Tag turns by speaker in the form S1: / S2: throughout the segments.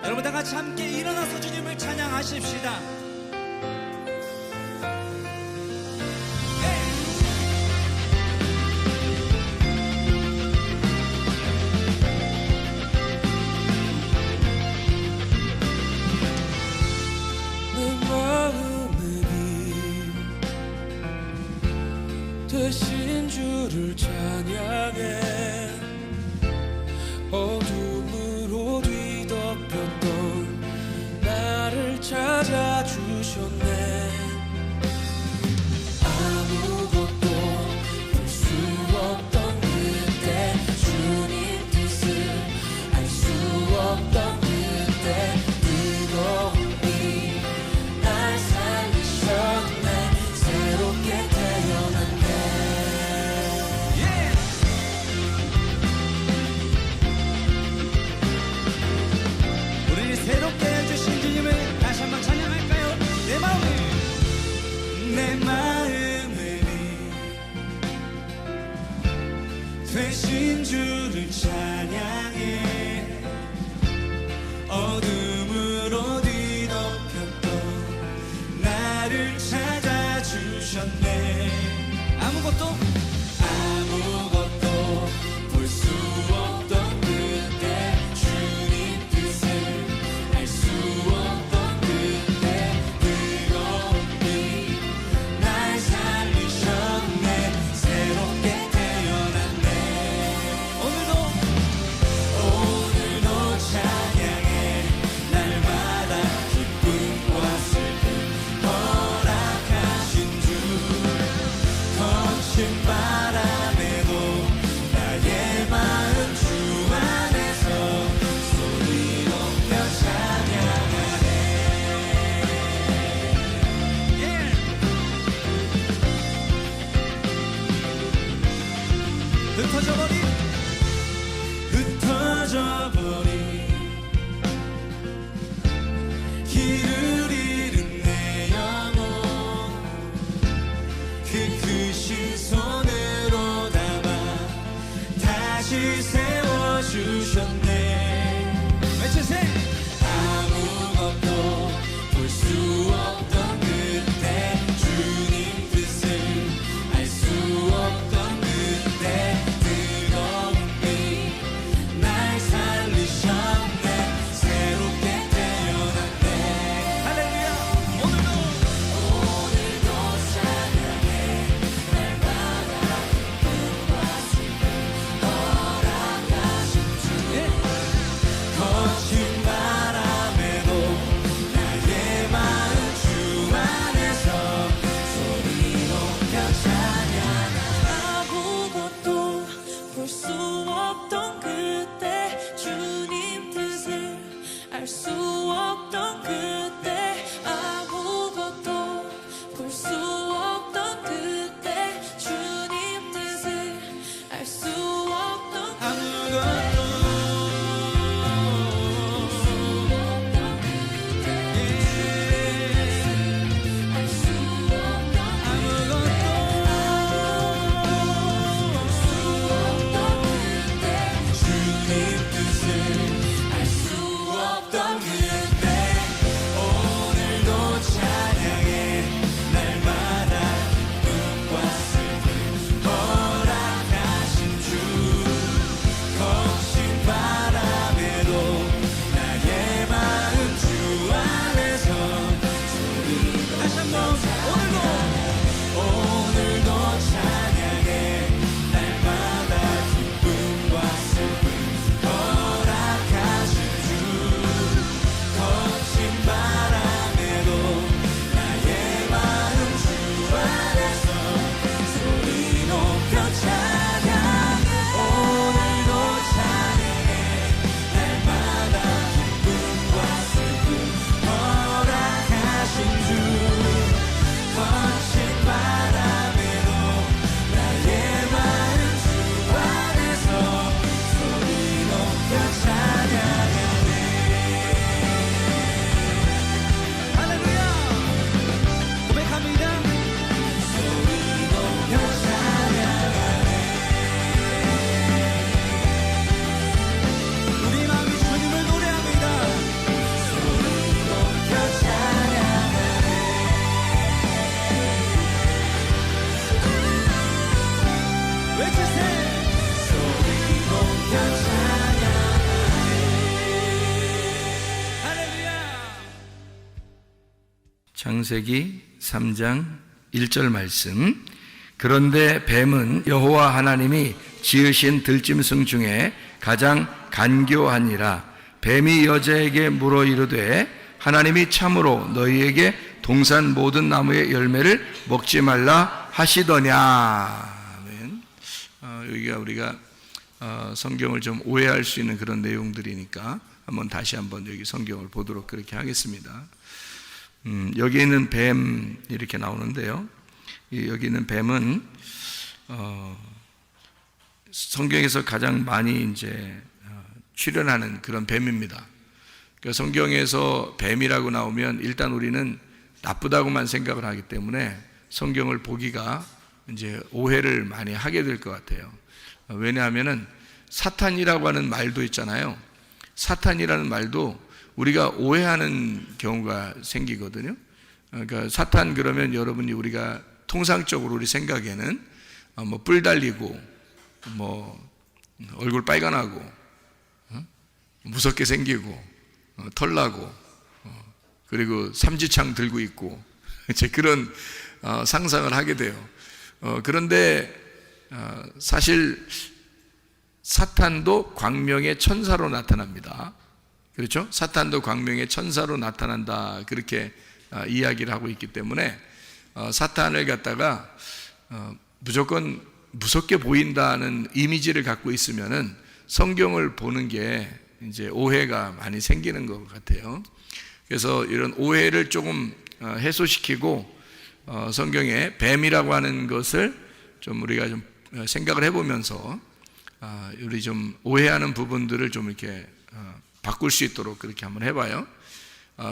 S1: 여러분 다 같이 함께 일어나서 주님을 찬양하십시다.
S2: 되신 주를 찬양해. 어둠으로 뒤덮였던 나를 찾아주셨네. 아무것도 볼 수 없던 그때 주님 뜻을 알 수 없던 그때 뜨거운 이 날 살리셨네. 새롭게 태어났네.
S1: 새롭게 해주신 주님을 다시 한번 찬양할까요? 내 마음을 되신 주를 찬양해. 어둠으로 뒤덮였던 나를 찾아주셨네. 아무것도 볼 수 없던 그때 주님 뜻을 알 수 없던 그때 뜨거운 이 날 살리셨네. 새롭게 태어났네. 오늘도 찬양해. 날마다 기쁨과 슬픔 허락하신 주. 거친 바람에도 나의 마음 주 안에서 소리 높여 찬양하네. 흩어져 버린 길을 잃은 내 영혼 그 크신 손으로 담아 다시 세워주셨네. 외치세. 아무것도 볼 수 없던 그때 주님 뜻을 알 수 없던 그때 뜨거운 이 날 살리셨네. 새롭게 태어났네. 할렐루야. 오늘도 찬양해. 날마다 기쁨과 슬픔 허락하신 주. 거친 바람에도 나의 마음 주 안에서 소리 높여 찬양하네.
S2: 아무것도 볼 수 없던 그때 주님 뜻을 알 수 없던 그때 아무것도 볼 수 없던 그때 주님 뜻을 알 수 없던
S1: 주님
S3: 창세기 3장 1절 말씀. 그런데 뱀은 여호와 하나님이 지으신 들짐승 중에 가장 간교하니라. 뱀이 여자에게 물어 이르되 하나님이 참으로 너희에게 동산 모든 나무의 열매를 먹지 말라 하시더냐. 아멘. 여기가 우리가 성경을 좀 오해할 수 있는 그런 내용들이니까 다시 한번 여기 성경을 보도록 그렇게 하겠습니다. 여기 있는 뱀 이렇게 나오는데요. 여기 있는 뱀은 성경에서 가장 많이 이제 출연하는 그런 뱀입니다. 그러니까 성경에서 뱀이라고 나오면 일단 우리는 나쁘다고만 생각을 하기 때문에 성경을 보기가 이제 오해를 많이 하게 될 것 같아요. 왜냐하면은 사탄이라고 하는 말도 있잖아요. 사탄이라는 말도 우리가 오해하는 경우가 생기거든요. 그러니까 사탄 그러면 여러분이 우리가 통상적으로 우리 생각에는 뭐 뿔 달리고 뭐 얼굴 빨간하고 무섭게 생기고 털 나고 그리고 삼지창 들고 있고 이제 그런 상상을 하게 돼요. 그런데 사실 사탄도 광명의 천사로 나타납니다. 그렇죠? 사탄도 광명의 천사로 나타난다, 그렇게 이야기를 하고 있기 때문에 사탄을 갖다가 무조건 무섭게 보인다는 이미지를 갖고 있으면은 성경을 보는 게 이제 오해가 많이 생기는 것 같아요. 그래서 이런 오해를 조금 해소시키고 성경에 뱀이라고 하는 것을 좀 우리가 좀 생각을 해보면서 우리 좀 오해하는 부분들을 좀 이렇게 바꿀 수 있도록 그렇게 한번 해봐요.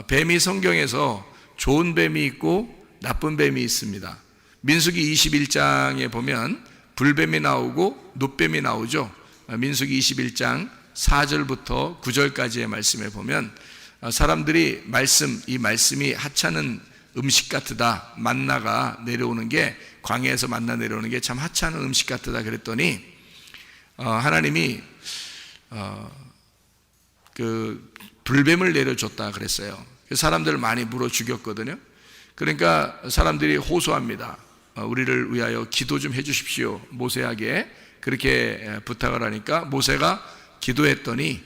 S3: 뱀이 성경에서 좋은 뱀이 있고 나쁜 뱀이 있습니다. 민수기 21장에 보면 불뱀이 나오고 놋뱀이 나오죠. 민수기 21장 4절부터 9절까지의 말씀에 보면 사람들이 이 말씀이 하찮은 음식 같으다, 만나가 내려오는 게, 광야에서 만나 내려오는 게 참 하찮은 음식 같으다 그랬더니 하나님이 그 불뱀을 내려줬다 그랬어요. 사람들을 많이 물어 죽였거든요. 그러니까 사람들이 호소합니다. 우리를 위하여 기도 좀 해주십시오, 모세에게 그렇게 부탁을 하니까 모세가 기도했더니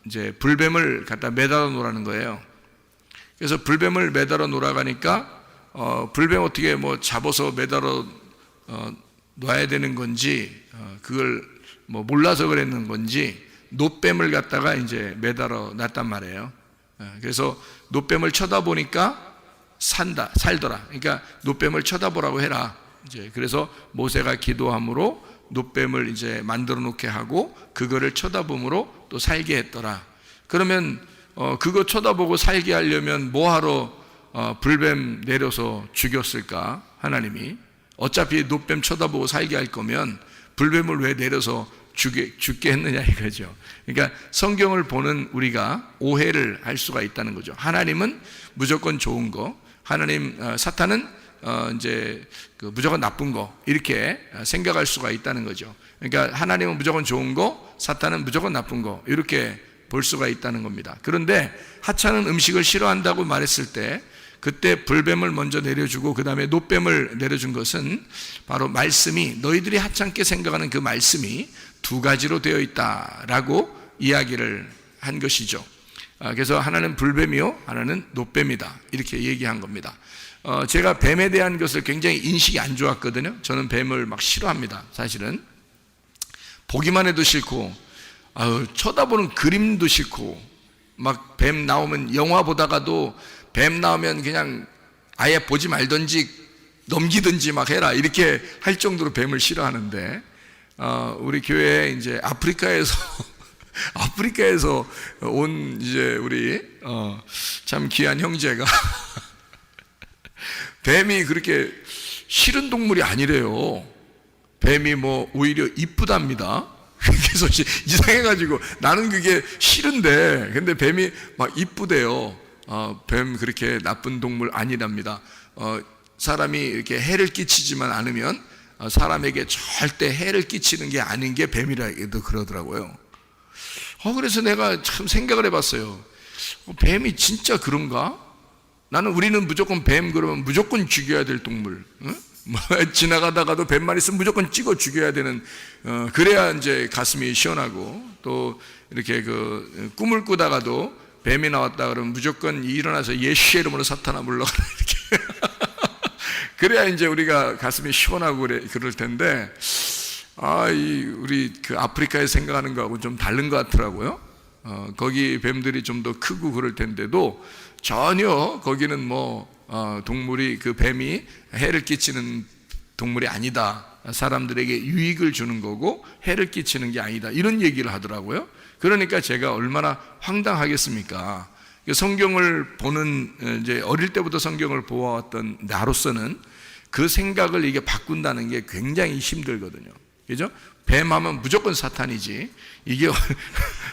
S3: 이제 불뱀을 갖다 매달아 놓으라는 거예요. 그래서 불뱀을 매달아 놓으라가니까 불뱀 어떻게 뭐 잡아서 매달아 놔야 되는 건지 그걸 뭐 몰라서 그랬는 건지 놋뱀을 갖다가 이제 매달아 놨단 말이에요. 그래서 놋뱀을 쳐다보니까 살더라. 그러니까 놋뱀을 쳐다보라고 해라. 이제 그래서 모세가 기도함으로 놋뱀을 이제 만들어 놓게 하고 그거를 쳐다봄으로 또 살게 했더라. 그러면 그거 쳐다보고 살게 하려면 뭐하러 불뱀 내려서 죽였을까? 하나님이 어차피 놋뱀 쳐다보고 살게 할 거면 불뱀을 왜 내려서 죽게 했느냐 이거죠. 그러니까 성경을 보는 우리가 오해를 할 수가 있다는 거죠. 하나님은 무조건 좋은 거, 사탄은 이제 무조건 나쁜 거, 이렇게 생각할 수가 있다는 거죠. 그러니까 하나님은 무조건 좋은 거, 사탄은 무조건 나쁜 거, 이렇게 볼 수가 있다는 겁니다. 그런데 하찮은 음식을 싫어한다고 말했을 때 그때 불뱀을 먼저 내려주고 그 다음에 놋뱀을 내려준 것은 바로 말씀이, 너희들이 하찮게 생각하는 그 말씀이 두 가지로 되어 있다라고 이야기를 한 것이죠. 그래서 하나는 불뱀이요, 하나는 놋뱀이다, 이렇게 얘기한 겁니다. 제가 뱀에 대한 것을 굉장히 인식이 안 좋았거든요. 저는 뱀을 막 싫어합니다. 사실은 보기만 해도 싫고 쳐다보는 그림도 싫고, 막 뱀 나오면 영화 보다가도 뱀 나오면 그냥 아예 보지 말든지 넘기든지 막 해라, 이렇게 할 정도로 뱀을 싫어하는데 우리 교회에 이제 아프리카에서 온 이제 우리 참 귀한 형제가 뱀이 그렇게 싫은 동물이 아니래요. 뱀이 뭐 오히려 이쁘답니다. 그래서 이상해가지고 나는 그게 싫은데, 근데 뱀이 막 이쁘대요. 뱀 그렇게 나쁜 동물 아니랍니다. 사람이 이렇게 해를 끼치지만 않으면 사람에게 절대 해를 끼치는 게 아닌 게 뱀이라고 그러더라고요. 그래서 내가 참 생각을 해봤어요. 뱀이 진짜 그런가? 나는 우리는 무조건 뱀 그러면 무조건 죽여야 될 동물, 뭐 지나가다가도 뱀만 있으면 무조건 찍어 죽여야 되는, 그래야 이제 가슴이 시원하고, 또 이렇게 그 꿈을 꾸다가도 뱀이 나왔다 그러면 무조건 일어나서 예수의 이름으로 사탄아 물러가라 이렇게 그래야 이제 우리가 가슴이 시원하고 그럴 텐데, 우리 그 아프리카에 생각하는 거하고 좀 다른 것 같더라고요. 거기 뱀들이 좀 더 크고 그럴 텐데도 전혀 거기는 동물이, 그 뱀이 해를 끼치는 동물이 아니다. 사람들에게 유익을 주는 거고 해를 끼치는 게 아니다. 이런 얘기를 하더라고요. 그러니까 제가 얼마나 황당하겠습니까? 성경을 보는, 이제 어릴 때부터 성경을 보아왔던 나로서는 그 생각을 이게 바꾼다는 게 굉장히 힘들거든요. 그죠? 뱀 하면 무조건 사탄이지. 이게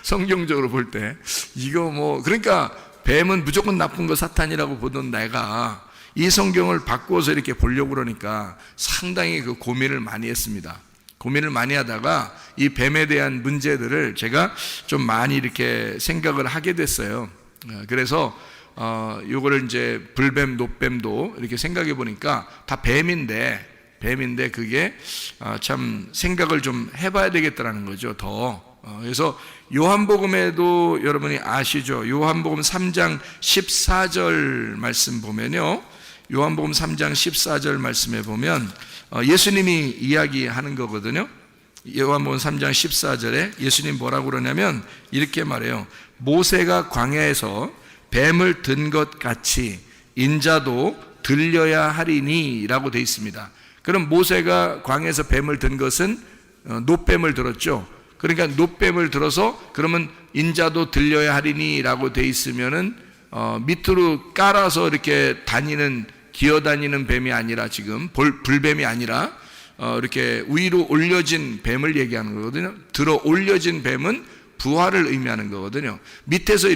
S3: 성경적으로 볼 때 이거 그러니까 뱀은 무조건 나쁜 거 사탄이라고 보던 내가 이 성경을 바꾸어서 이렇게 보려고 그러니까 상당히 그 고민을 많이 했습니다. 고민을 많이 하다가 이 뱀에 대한 문제들을 제가 좀 많이 이렇게 생각을 하게 됐어요. 그래서 요거를 이제 불뱀, 노뱀도 이렇게 생각해 보니까 다 뱀인데 그게 참 생각을 좀 해봐야 되겠다라는 거죠. 그래서 요한복음에도 여러분이 아시죠? 요한복음 3장 14절 말씀 보면요, 요한복음 3장 14절 말씀에 보면 예수님이 이야기하는 거거든요. 요한복음 3장 14절에 예수님 뭐라고 그러냐면 이렇게 말해요. 모세가 광야에서 뱀을 든 것 같이 인자도 들려야 하리니 라고 되어 있습니다. 그럼 모세가 광야에서 뱀을 든 것은 노뱀을 들었죠. 그러니까 노뱀을 들어서 그러면 인자도 들려야 하리니 라고 되어 있으면은 밑으로 깔아서 이렇게 기어다니는 뱀이 아니라, 지금 불뱀이 아니라 이렇게 위로 올려진 뱀을 얘기하는 거거든요. 들어 올려진 뱀은 부활을 의미하는 거거든요. 밑에서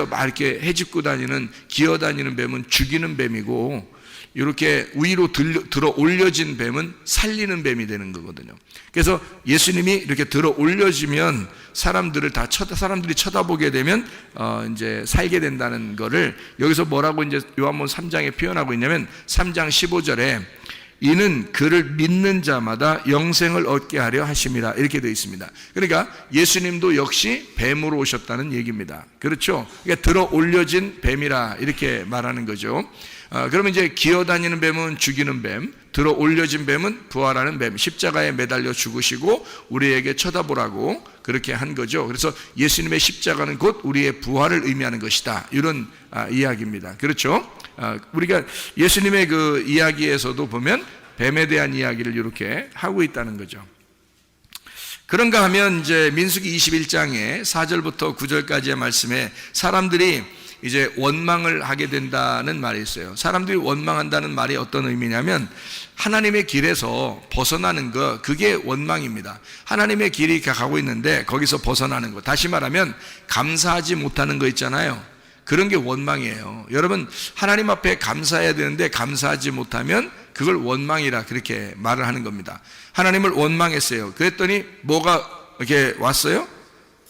S3: 막 이렇게 헤집고 다니는, 기어다니는 뱀은 죽이는 뱀이고, 이렇게 위로 들어 올려진 뱀은 살리는 뱀이 되는 거거든요. 그래서 예수님이 이렇게 들어 올려지면 사람들이 쳐다보게 되면 이제 살게 된다는 거를 여기서 뭐라고 이제 요한복음 3장에 표현하고 있냐면 3장 15절에 이는 그를 믿는 자마다 영생을 얻게 하려 하심이라 이렇게 되어 있습니다. 그러니까 예수님도 역시 뱀으로 오셨다는 얘기입니다. 그렇죠? 그러니까 들어 올려진 뱀이라 이렇게 말하는 거죠. 그러면 이제 기어다니는 뱀은 죽이는 뱀, 들어 올려진 뱀은 부활하는 뱀, 십자가에 매달려 죽으시고 우리에게 쳐다보라고 그렇게 한 거죠. 그래서 예수님의 십자가는 곧 우리의 부활을 의미하는 것이다, 이런 이야기입니다. 그렇죠? 우리가 예수님의 그 이야기에서도 보면 뱀에 대한 이야기를 이렇게 하고 있다는 거죠. 그런가 하면 이제 민수기 21장에 4절부터 9절까지의 말씀에 사람들이 이제 원망을 하게 된다는 말이 있어요. 사람들이 원망한다는 말이 어떤 의미냐면 하나님의 길에서 벗어나는 거, 그게 원망입니다. 하나님의 길이 가고 있는데 거기서 벗어나는 거, 다시 말하면 감사하지 못하는 거 있잖아요. 그런 게 원망이에요. 여러분, 하나님 앞에 감사해야 되는데 감사하지 못하면 그걸 원망이라 그렇게 말을 하는 겁니다. 하나님을 원망했어요. 그랬더니 뭐가 이렇게 왔어요?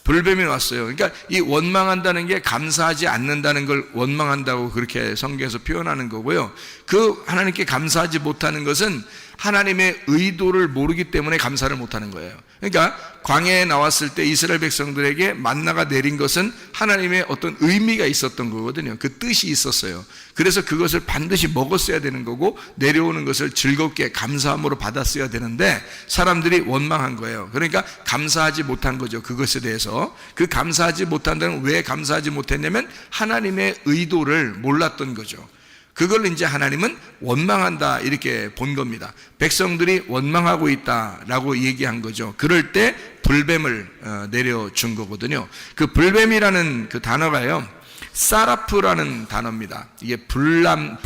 S3: 불뱀이 왔어요. 그러니까 이 원망한다는 게 감사하지 않는다는 걸 원망한다고 그렇게 성경에서 표현하는 거고요. 그 하나님께 감사하지 못하는 것은 하나님의 의도를 모르기 때문에 감사를 못하는 거예요. 그러니까 광야에 나왔을 때 이스라엘 백성들에게 만나가 내린 것은 하나님의 어떤 의미가 있었던 거거든요. 그 뜻이 있었어요. 그래서 그것을 반드시 먹었어야 되는 거고 내려오는 것을 즐겁게 감사함으로 받았어야 되는데 사람들이 원망한 거예요. 그러니까 감사하지 못한 거죠. 그것에 대해서. 그 감사하지 못한다는, 왜 감사하지 못했냐면 하나님의 의도를 몰랐던 거죠. 그걸 이제 하나님은 원망한다 이렇게 본 겁니다. 백성들이 원망하고 있다라고 얘기한 거죠. 그럴 때 불뱀을 내려준 거거든요. 그 불뱀이라는 그 단어가요, 사라프라는 단어입니다. 이게 불난다,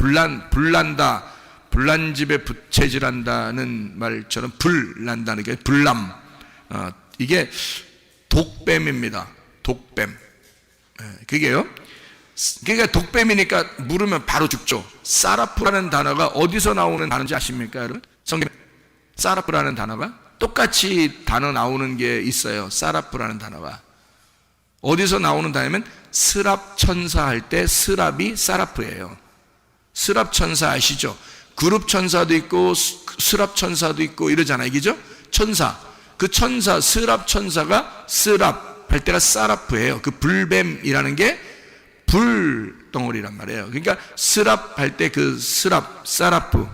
S3: 불난집에 부채질한다는 말처럼 불난다는 게 불남, 이게 독뱀입니다. 독뱀. 그게요, 그러니까 독뱀이니까 물으면 바로 죽죠. 사라프라는 단어가 어디서 나오는 단어인지 아십니까, 여러분? 성경 사라프라는 단어가 똑같이 단어 나오는 게 있어요. 사라프라는 단어가 어디서 나오는 단어면 스랍 천사 할 때 스랍이 사라프예요. 스랍 천사 아시죠? 그룹 천사도 있고 스랍 천사도 있고 이러잖아요. 그죠? 천사. 그 천사, 스랍 천사가 스랍 할 때가 사라프예요. 그 불뱀이라는 게 불덩어리란 말이에요. 그러니까 스랍 할 때 그 스랍, 사라프.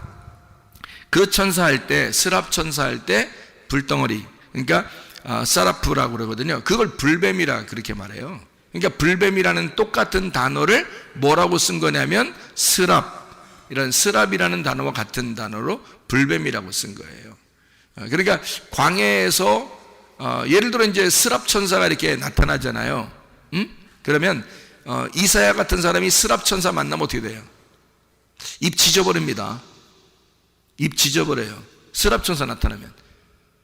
S3: 그 천사 할 때, 스랍 천사 할 때 불덩어리. 그러니까 사라프라고 그러거든요. 그걸 불뱀이라 그렇게 말해요. 그러니까 불뱀이라는 똑같은 단어를 뭐라고 쓴 거냐면 스랍. 이런 스랍이라는 단어와 같은 단어로 불뱀이라고 쓴 거예요. 그러니까 광야에서 예를 들어 이제 스랍 천사가 이렇게 나타나잖아요. 그러면 이사야 같은 사람이 스랍 천사 만나면 어떻게 돼요? 입 지져버립니다. 입 지져버려요. 스랍 천사 나타나면.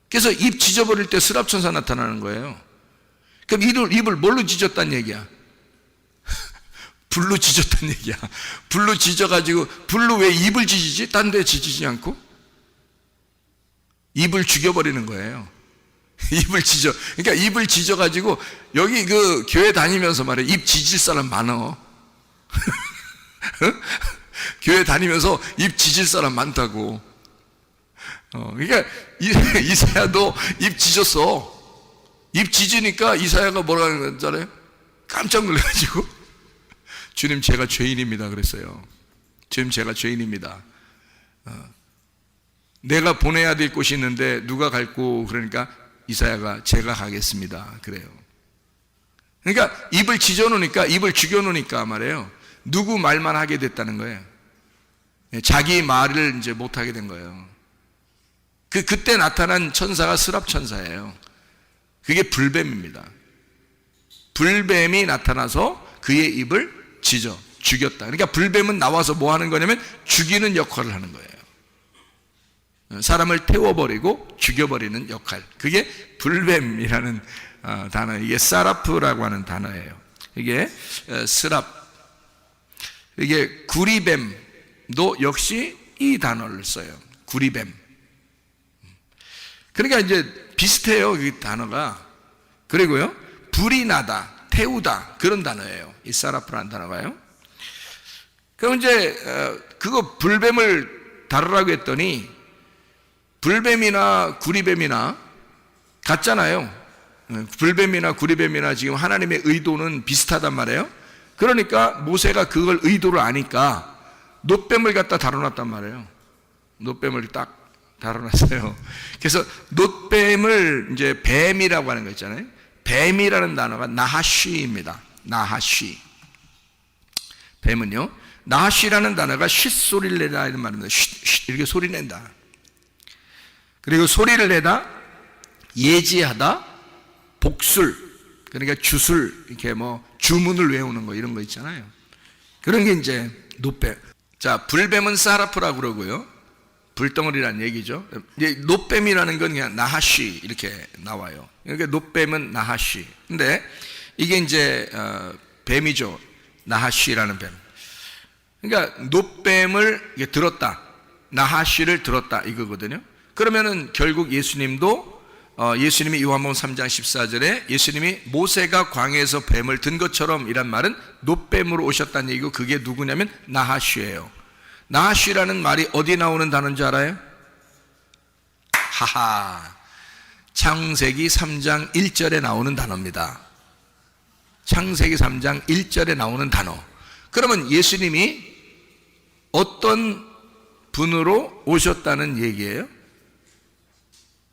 S3: 그래서 입 지져버릴 때 스랍 천사 나타나는 거예요. 그럼 입을 뭘로 지졌단 얘기야? 불로 지졌단 얘기야. 불로 지져가지고, 불로 왜 입을 지지지? 딴 데 지지지 않고? 입을 죽여버리는 거예요. 입을 지져. 그러니까 입을 지져가지고, 여기 그 교회 다니면서 말해. 입 지질 사람 많어. 교회 다니면서 입 지질 사람 많다고. 그러니까 이사야도 입 지졌어. 입 지지니까 이사야가 뭐라는 줄 알아요? 깜짝 놀라가지고 주님 제가 죄인입니다 그랬어요. 주님 제가 죄인입니다. 내가 보내야 될 곳이 있는데 누가 갈고 그러니까 이사야가 제가 가겠습니다 그래요. 그러니까 입을 지져놓으니까 입을 죽여놓으니까 말이에요. 누구 말만 하게 됐다는 거예요. 자기 말을 이제 못하게 된 거예요. 그때 나타난 천사가 스랍 천사예요. 그게 불뱀입니다. 불뱀이 나타나서 그의 입을 지져 죽였다. 그러니까 불뱀은 나와서 뭐 하는 거냐면 죽이는 역할을 하는 거예요. 사람을 태워버리고 죽여버리는 역할. 그게 불뱀이라는 단어. 이게 사라프라고 하는 단어예요. 이게 스랍. 이게 구리뱀도 역시 이 단어를 써요. 구리뱀. 그러니까 이제 비슷해요, 이 단어가. 그리고요, 불이 나다, 태우다, 그런 단어예요. 이 사라프라는 단어가요. 그럼 이제, 그거 불뱀을 다루라고 했더니, 불뱀이나 구리뱀이나 같잖아요. 불뱀이나 구리뱀이나 지금 하나님의 의도는 비슷하단 말이에요. 그러니까 모세가 그걸 의도를 아니까 놋뱀을 갖다 다뤄놨단 말이에요. 놋뱀을 딱 다뤄놨어요. 그래서 놋뱀을 이제 뱀이라고 하는 거 있잖아요. 뱀이라는 단어가 나하쉬입니다. 나하쉬. 뱀은요, 나하쉬라는 단어가 쉿소리를 내다 이런 말입니다. 쉿 이렇게 소리 낸다. 그리고 소리를 내다, 예지하다, 복술, 그러니까 주술, 이렇게 뭐 주문을 외우는 거 이런 거 있잖아요. 그런 게 이제 놋뱀. 자, 불뱀은 사라프라고 그러고요. 불덩어리란 얘기죠. 이제 놋뱀이라는 건 그냥 나하쉬 이렇게 나와요. 그러니까 놋뱀은 나하쉬. 근데 이게 이제 뱀이죠. 나하쉬라는 뱀. 그러니까 놋뱀을 들었다. 나하쉬를 들었다 이거거든요. 그러면은 결국 예수님도 예수님이 요한복음 3장 14절에 예수님이 모세가 광야에서 뱀을 든 것처럼 이란 말은 놋뱀으로 오셨다는 얘기고 그게 누구냐면 나하쉬예요. 나하쉬라는 말이 어디 나오는 단어인 줄 알아요? 하하, 창세기 3장 1절에 나오는 단어입니다. 창세기 3장 1절에 나오는 단어. 그러면 예수님이 어떤 분으로 오셨다는 얘기예요?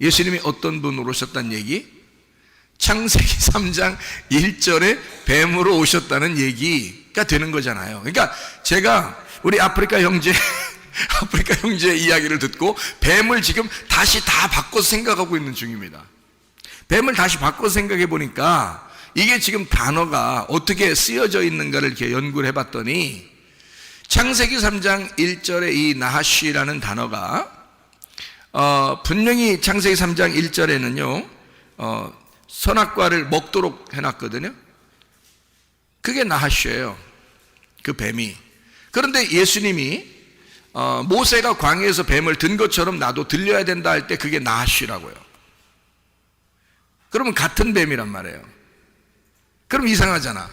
S3: 예수님이 어떤 분으로 오셨다는 얘기? 창세기 3장 1절에 뱀으로 오셨다는 얘기가 되는 거잖아요. 그러니까 제가 우리 아프리카 형제 이야기를 듣고 뱀을 지금 다시 다 바꿔서 생각하고 있는 중입니다. 뱀을 다시 바꿔서 생각해 보니까 이게 지금 단어가 어떻게 쓰여져 있는가를 이렇게 연구를 해봤더니 창세기 3장 1절에 이 나하쉬라는 단어가 분명히 창세기 3장 1절에는요 선악과를 먹도록 해놨거든요. 그게 나하쉬예요. 그 뱀이. 그런데 예수님이 모세가 광야에서 뱀을 든 것처럼 나도 들려야 된다 할 때 그게 나하쉬라고요. 그러면 같은 뱀이란 말이에요. 그럼 이상하잖아.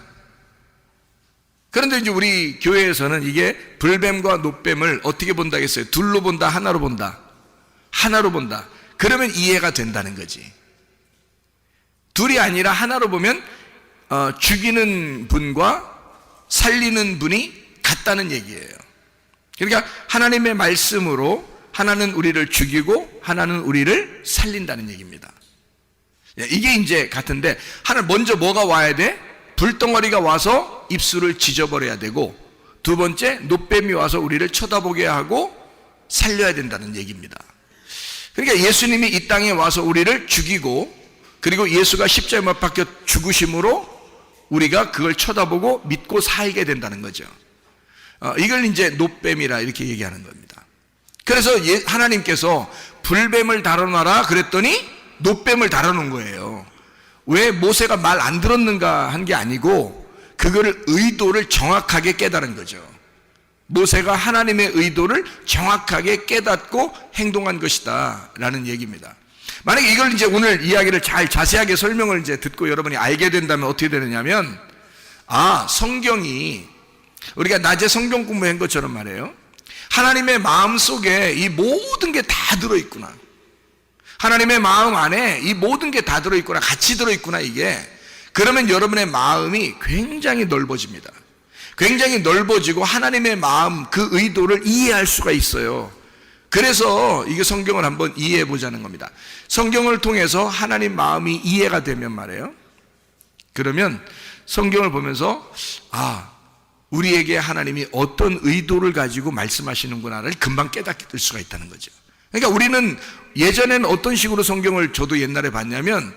S3: 그런데 이제 우리 교회에서는 이게 불뱀과 노뱀을 어떻게 본다 했어요? 둘로 본다, 하나로 본다? 하나로 본다. 그러면 이해가 된다는 거지. 둘이 아니라 하나로 보면 죽이는 분과 살리는 분이 같다는 얘기예요. 그러니까 하나님의 말씀으로 하나는 우리를 죽이고 하나는 우리를 살린다는 얘기입니다. 이게 이제 같은데, 하나 먼저 뭐가 와야 돼? 불덩어리가 와서 입술을 찢어버려야 되고, 두 번째 노뱀이 와서 우리를 쳐다보게 하고 살려야 된다는 얘기입니다. 그러니까 예수님이 이 땅에 와서 우리를 죽이고, 그리고 예수가 십자가에 못 박혀 죽으심으로 우리가 그걸 쳐다보고 믿고 살게 된다는 거죠. 이걸 이제 노뱀이라 이렇게 얘기하는 겁니다. 그래서 하나님께서 불뱀을 다뤄놔라 그랬더니 노뱀을 다뤄놓은 거예요. 왜 모세가 말 안 들었는가 한 게 아니고, 그거를 의도를 정확하게 깨달은 거죠. 모세가 하나님의 의도를 정확하게 깨닫고 행동한 것이다 라는 얘기입니다. 만약에 이걸 이제 오늘 이야기를 잘 자세하게 설명을 이제 듣고 여러분이 알게 된다면 어떻게 되느냐면, 성경이 우리가 낮에 성경 공부한 것처럼 말이에요, 하나님의 마음 속에 이 모든 게 다 들어있구나. 하나님의 마음 안에 이 모든 게 다 들어있구나, 같이 들어있구나 이게. 그러면 여러분의 마음이 굉장히 넓어집니다. 굉장히 넓어지고 하나님의 마음, 그 의도를 이해할 수가 있어요. 그래서 이게 성경을 한번 이해해 보자는 겁니다. 성경을 통해서 하나님 마음이 이해가 되면 말이에요, 그러면 성경을 보면서 우리에게 하나님이 어떤 의도를 가지고 말씀하시는구나를 금방 깨닫게 될 수가 있다는 거죠. 그러니까 우리는 예전에는 어떤 식으로 성경을 저도 옛날에 봤냐면,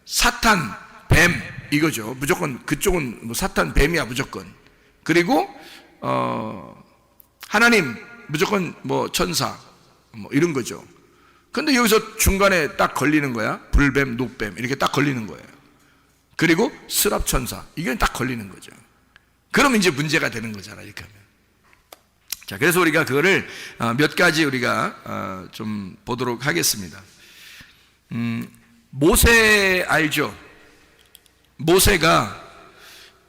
S3: 사탄, 뱀 이거죠. 무조건 그쪽은 사탄, 뱀이야 무조건. 그리고 하나님 무조건 천사 이런 거죠. 근데 여기서 중간에 딱 걸리는 거야. 불뱀, 노뱀 이렇게 딱 걸리는 거예요. 그리고 스랍천사, 이건 딱 걸리는 거죠. 그러면 이제 문제가 되는 거잖아, 이렇게 하면. 자, 그래서 우리가 그거를 몇 가지 우리가 좀 보도록 하겠습니다. 모세 알죠? 모세가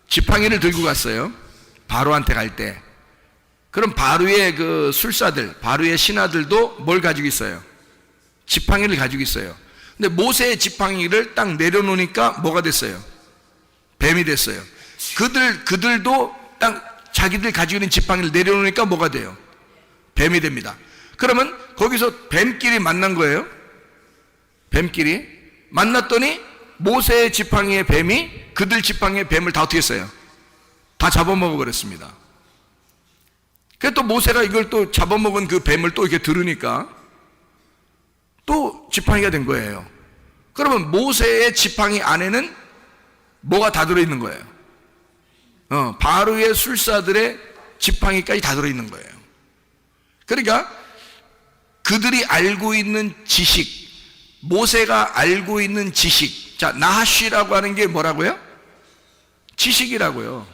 S3: 지팡이를 들고 갔어요. 바로한테 갈 때. 그럼 바로의 그 술사들, 바로의 신하들도 뭘 가지고 있어요? 지팡이를 가지고 있어요. 근데 모세의 지팡이를 딱 내려놓으니까 뭐가 됐어요? 뱀이 됐어요. 그들도 딱 자기들 가지고 있는 지팡이를 내려놓으니까 뭐가 돼요? 뱀이 됩니다. 그러면 거기서 뱀끼리 만난 거예요. 뱀끼리 만났더니 모세의 지팡이의 뱀이 그들 지팡이의 뱀을 다 어떻게 했어요? 다 잡아먹어 버렸습니다. 그래서 또 모세가 이걸 또 잡아먹은 그 뱀을 또 이렇게 들으니까 또 지팡이가 된 거예요. 그러면 모세의 지팡이 안에는 뭐가 다 들어있는 거예요? 바로의 술사들의 지팡이까지 다 들어있는 거예요. 그러니까 그들이 알고 있는 지식, 모세가 알고 있는 지식, 자, 나하시라고 하는 게 뭐라고요? 지식이라고요.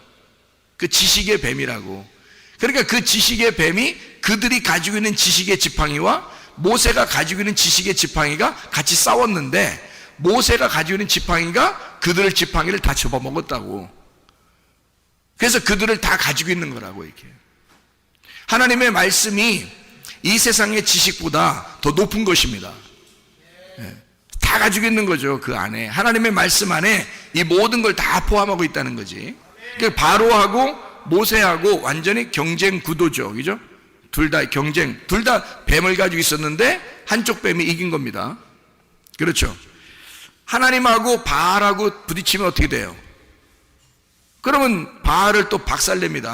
S3: 그 지식의 뱀이라고. 그러니까 그 지식의 뱀이 그들이 가지고 있는 지식의 지팡이와 모세가 가지고 있는 지식의 지팡이가 같이 싸웠는데, 모세가 가지고 있는 지팡이가 그들의 지팡이를 다 접어먹었다고. 그래서 그들을 다 가지고 있는 거라고. 이렇게 하나님의 말씀이 이 세상의 지식보다 더 높은 것입니다. 다 가지고 있는 거죠. 그 안에 하나님의 말씀 안에 이 모든 걸 다 포함하고 있다는 거지. 그러니까 바로하고 모세하고 완전히 경쟁 구도죠. 그죠? 둘 다 경쟁, 둘 다 뱀을 가지고 있었는데 한쪽 뱀이 이긴 겁니다. 그렇죠? 하나님하고 바알하고 부딪히면 어떻게 돼요? 그러면 바알을 또 박살냅니다.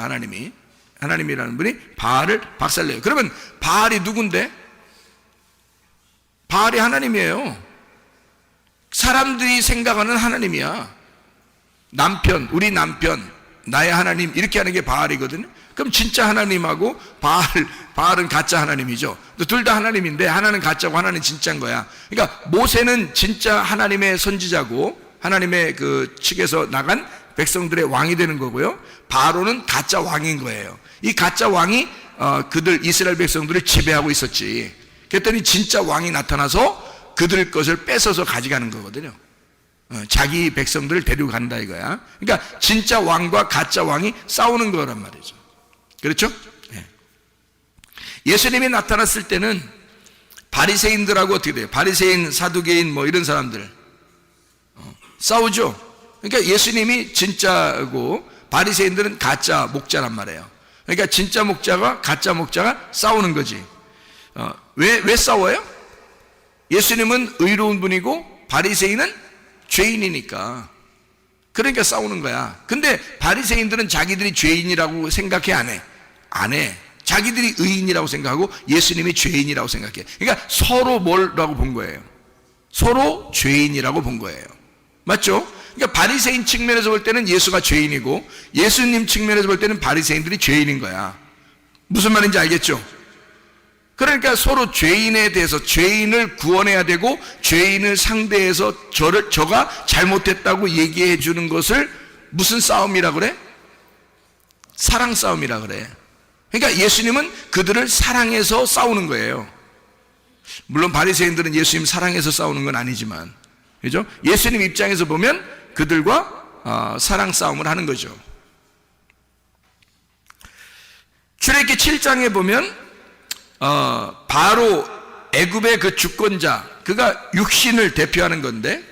S3: 하나님이라는 분이 바알을 박살내요. 그러면 바알이 누군데? 바알이 하나님이에요. 사람들이 생각하는 하나님이야. 남편, 우리 남편, 나의 하나님, 이렇게 하는 게 바알이거든요. 그럼 진짜 하나님하고 바알은 가짜 하나님이죠. 둘 다 하나님인데 하나는 가짜고 하나는 진짜인 거야. 그러니까 모세는 진짜 하나님의 선지자고 하나님의 그 측에서 나간 백성들의 왕이 되는 거고요. 바로는 가짜 왕인 거예요. 이 가짜 왕이 그들 이스라엘 백성들을 지배하고 있었지. 그랬더니 진짜 왕이 나타나서 그들 것을 뺏어서 가져가는 거거든요. 자기 백성들을 데리고 간다 이거야. 그러니까 진짜 왕과 가짜 왕이 싸우는 거란 말이죠. 그렇죠? 예수님이 나타났을 때는 바리새인들하고 어떻게 돼요? 바리새인, 사두개인 뭐 이런 사람들 싸우죠. 그러니까 예수님이 진짜고 바리새인들은 가짜 목자란 말이에요. 그러니까 진짜 목자가 가짜 목자가 싸우는 거지. 왜 싸워요? 예수님은 의로운 분이고 바리새인은 죄인이니까. 그러니까 싸우는 거야. 근데 바리새인들은 자기들이 죄인이라고 생각해 안 해? 안 해. 자기들이 의인이라고 생각하고 예수님이 죄인이라고 생각해. 그러니까 서로 뭐라고 본 거예요? 서로 죄인이라고 본 거예요. 맞죠? 그러니까 바리새인 측면에서 볼 때는 예수가 죄인이고 예수님 측면에서 볼 때는 바리새인들이 죄인인 거야. 무슨 말인지 알겠죠? 그러니까 서로 죄인에 대해서 죄인을 구원해야 되고 죄인을 상대해서 저가 잘못했다고 얘기해 주는 것을 무슨 싸움이라 그래? 사랑 싸움이라 그래. 그러니까 예수님은 그들을 사랑해서 싸우는 거예요. 물론 바리새인들은 예수님 사랑해서 싸우는 건 아니지만, 그죠? 예수님 입장에서 보면 그들과 사랑 싸움을 하는 거죠. 출애굽기 7장에 보면 바로 애굽의 그 주권자, 그가 육신을 대표하는 건데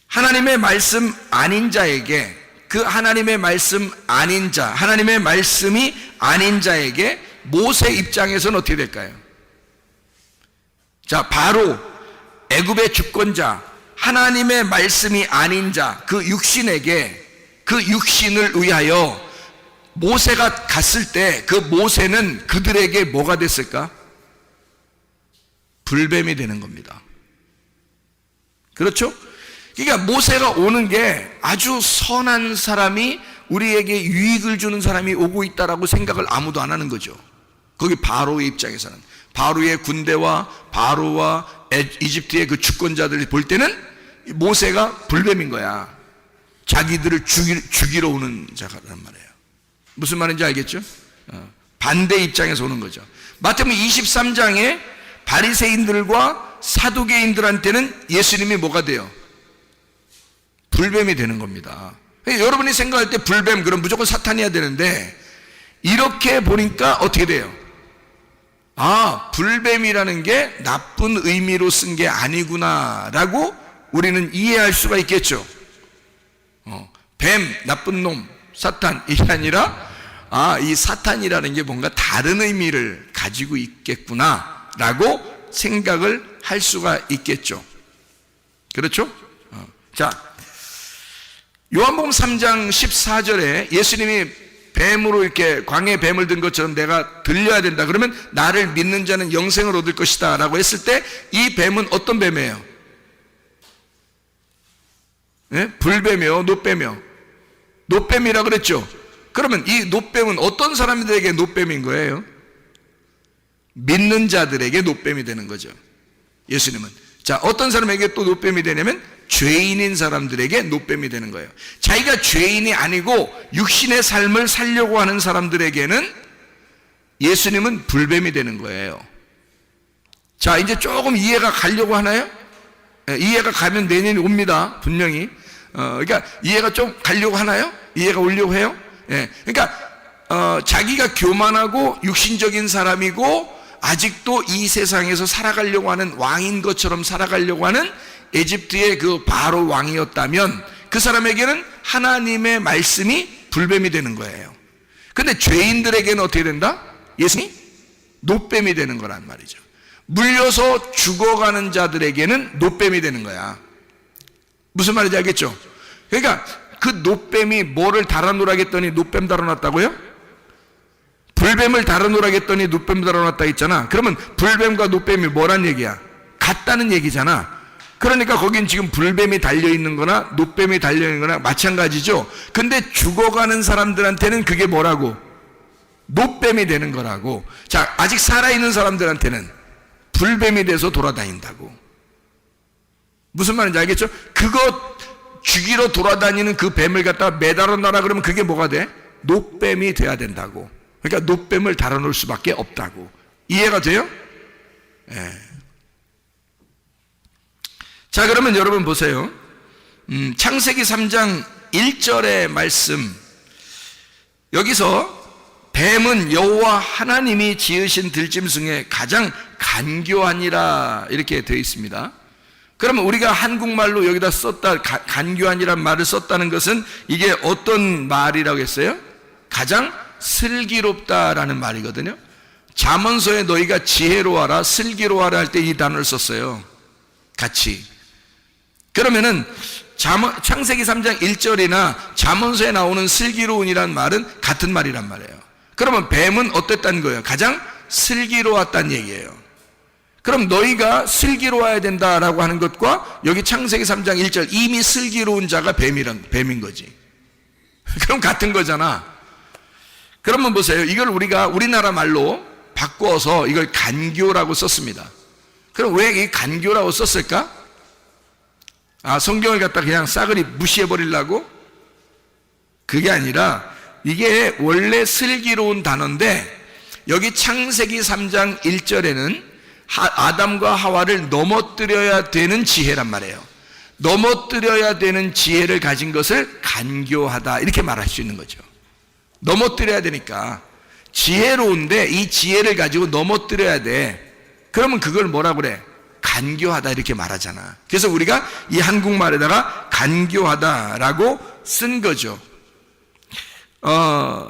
S3: 하나님의 말씀 아닌 자에게, 그 하나님의 말씀 아닌 자, 하나님의 말씀이 아닌 자에게 모세 입장에서는 어떻게 될까요? 자, 바로 애굽의 주권자, 하나님의 말씀이 아닌 자, 그 육신에게, 그 육신을 위하여 모세가 갔을 때 그 모세는 그들에게 뭐가 됐을까? 불뱀이 되는 겁니다. 그렇죠? 그러니까 모세가 오는 게 아주 선한 사람이, 우리에게 유익을 주는 사람이 오고 있다라고 생각을 아무도 안 하는 거죠. 거기 바로의 입장에서는, 바로의 군대와 바로와 이집트의 그 주권자들이 볼 때는 모세가 불뱀인 거야. 자기들을 죽이러 오는 자란 말이에요. 무슨 말인지 알겠죠? 반대 입장에서 오는 거죠. 마태복음 23장에 바리새인들과 사두개인들한테는 예수님이 뭐가 돼요? 불뱀이 되는 겁니다. 여러분이 생각할 때 불뱀, 그럼 무조건 사탄이어야 되는데 이렇게 보니까 어떻게 돼요? 아, 불뱀이라는 게 나쁜 의미로 쓴 게 아니구나 라고 우리는 이해할 수가 있겠죠. 뱀, 나쁜 놈, 사탄, 이게 아니라 이 사탄이라는 게 뭔가 다른 의미를 가지고 있겠구나 라고 생각을 할 수가 있겠죠. 그렇죠? 자, 요한복음 3장 14절에 예수님이 뱀으로 이렇게 광야에 뱀을 든 것처럼 내가 들려야 된다. 그러면 나를 믿는 자는 영생을 얻을 것이다 라고 했을 때 이 뱀은 어떤 뱀이에요? 네? 불뱀이요? 노뱀이요? 노뱀이라 그랬죠? 그러면 이 노뱀은 어떤 사람들에게 노뱀인 거예요? 믿는 자들에게 노뱀이 되는 거죠. 예수님은. 자, 어떤 사람에게 또 노뱀이 되냐면 죄인인 사람들에게 노뱀이 되는 거예요. 자기가 죄인이 아니고 육신의 삶을 살려고 하는 사람들에게는 예수님은 불뱀이 되는 거예요. 자, 이제 조금 이해가 가려고 하나요? 이해가 가면 내년이 옵니다. 분명히. 그러니까 이해가 좀 가려고 하나요? 이해가 오려고 해요? 그러니까 자기가 교만하고 육신적인 사람이고 아직도 이 세상에서 살아가려고 하는 왕인 것처럼 살아가려고 하는 에집트의 그 바로 왕이었다면 그 사람에게는 하나님의 말씀이 불뱀이 되는 거예요. 근데 죄인들에게는 어떻게 된다? 예수님이 노뱀이 되는 거란 말이죠. 물려서 죽어가는 자들에게는 노뱀이 되는 거야. 무슨 말인지 알겠죠? 그러니까 그 노뱀이 뭐를 달아놓으라겠더니 노뱀 달아놨다고요? 불뱀을 달아놓으라겠더니 노뱀 달아놨다 했잖아. 그러면 불뱀과 노뱀이 뭐란 얘기야? 같다는 얘기잖아. 그러니까 거긴 지금 불뱀이 달려있는 거나 노뱀이 달려있는 거나 마찬가지죠. 근데 죽어가는 사람들한테는 그게 뭐라고? 노뱀이 되는 거라고. 자, 아직 살아있는 사람들한테는 불뱀이 돼서 돌아다닌다고. 무슨 말인지 알겠죠? 그거 죽이러 돌아다니는 그 뱀을 갖다가 매달아 놔라 그러면 그게 뭐가 돼? 노뱀이 돼야 된다고. 그러니까 노뱀을 달아놓을 수밖에 없다고. 이해가 돼요? 예. 자, 그러면 여러분 보세요. 창세기 3장 1절의 말씀, 여기서 뱀은 여호와 하나님이 지으신 들짐 중에 가장 간교하니라 이렇게 되어 있습니다. 그러면 우리가 한국말로 여기다 썼다, 간교하니란 말을 썼다는 것은 이게 어떤 말이라고 했어요? 가장 슬기롭다라는 말이거든요. 잠언서에 너희가 지혜로워라, 슬기로워라 할 때 이 단어를 썼어요. 같이. 그러면은 창세기 3장 1절이나 잠언서에 나오는 슬기로운이란 말은 같은 말이란 말이에요. 그러면 뱀은 어땠다는 거예요? 가장 슬기로웠다는 얘기예요. 그럼 너희가 슬기로워야 된다라고 하는 것과 여기 창세기 3장 1절 이미 슬기로운 자가 뱀인 거지. 그럼 같은 거잖아. 그러면 보세요. 이걸 우리가 우리나라 말로 바꿔서 이걸 간교라고 썼습니다. 그럼 왜 이 간교라고 썼을까? 성경을 갖다 그냥 싸그리 무시해버리려고? 그게 아니라 이게 원래 슬기로운 단어인데 여기 창세기 3장 1절에는 아담과 하와를 넘어뜨려야 되는 지혜란 말이에요. 넘어뜨려야 되는 지혜를 가진 것을 간교하다 이렇게 말할 수 있는 거죠. 넘어뜨려야 되니까 지혜로운데 이 지혜를 가지고 넘어뜨려야 돼. 그러면 그걸 뭐라고 그래? 간교하다 이렇게 말하잖아. 그래서 우리가 이 한국말에다가 간교하다라고 쓴 거죠.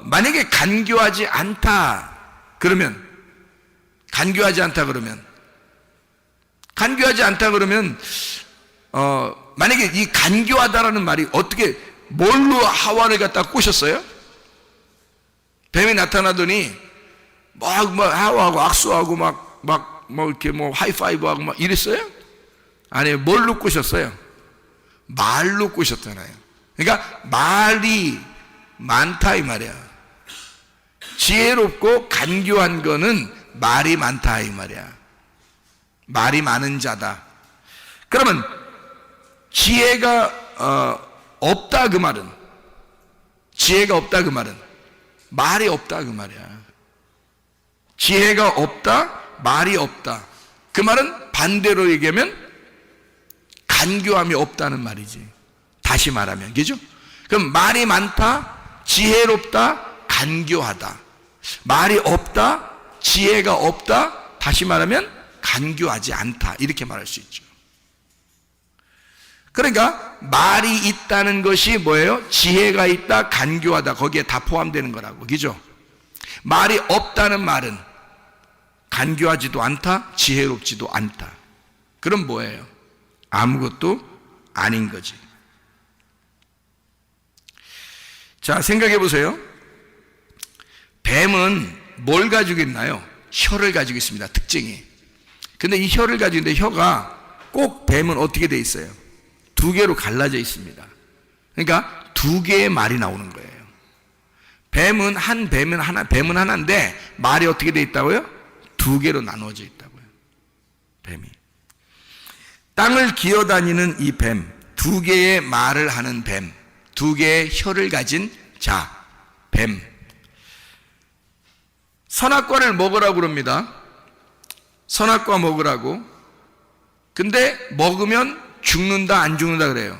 S3: 만약에 간교하지 않다 그러면 만약에 이 간교하다라는 말이 어떻게 뭘로 하와를 갖다 꼬셨어요? 뱀이 나타나더니 막 하와하고 악수하고 막 이렇게 하이파이브하고 막 이랬어요? 아니, 뭘로 꼬셨어요? 말로 꼬셨잖아요. 그러니까 말이 많다 이 말이야. 지혜롭고 간교한 거는 말이 많다 이 말이야. 말이 많은 자다. 그러면 지혜가 없다 그 말은, 지혜가 없다 그 말은 말이 없다 그 말이야. 지혜가 없다, 말이 없다. 그 말은 반대로 얘기하면 간교함이 없다는 말이지. 다시 말하면, 그죠? 그럼 말이 많다, 지혜롭다, 간교하다. 말이 없다, 지혜가 없다, 다시 말하면 간교하지 않다. 이렇게 말할 수 있죠. 그러니까 말이 있다는 것이 뭐예요? 지혜가 있다, 간교하다. 거기에 다 포함되는 거라고. 그죠? 말이 없다는 말은 간교하지도 않다, 지혜롭지도 않다. 그럼 뭐예요? 아무것도 아닌 거지. 자, 생각해 보세요. 뱀은 뭘 가지고 있나요? 혀를 가지고 있습니다. 특징이. 근데 이 혀를 가지고 있는데 혀가 꼭 뱀은 어떻게 돼 있어요? 두 개로 갈라져 있습니다. 그러니까 두 개의 말이 나오는 거예요. 뱀은 하나인데 말이 어떻게 돼 있다고요? 두 개로 나누어져 있다고요. 뱀이. 땅을 기어다니는 이 뱀, 두 개의 말을 하는 뱀, 두 개의 혀를 가진 자, 뱀. 선악과를 먹으라고 그럽니다. 선악과 먹으라고. 근데 먹으면 죽는다, 안 죽는다 그래요?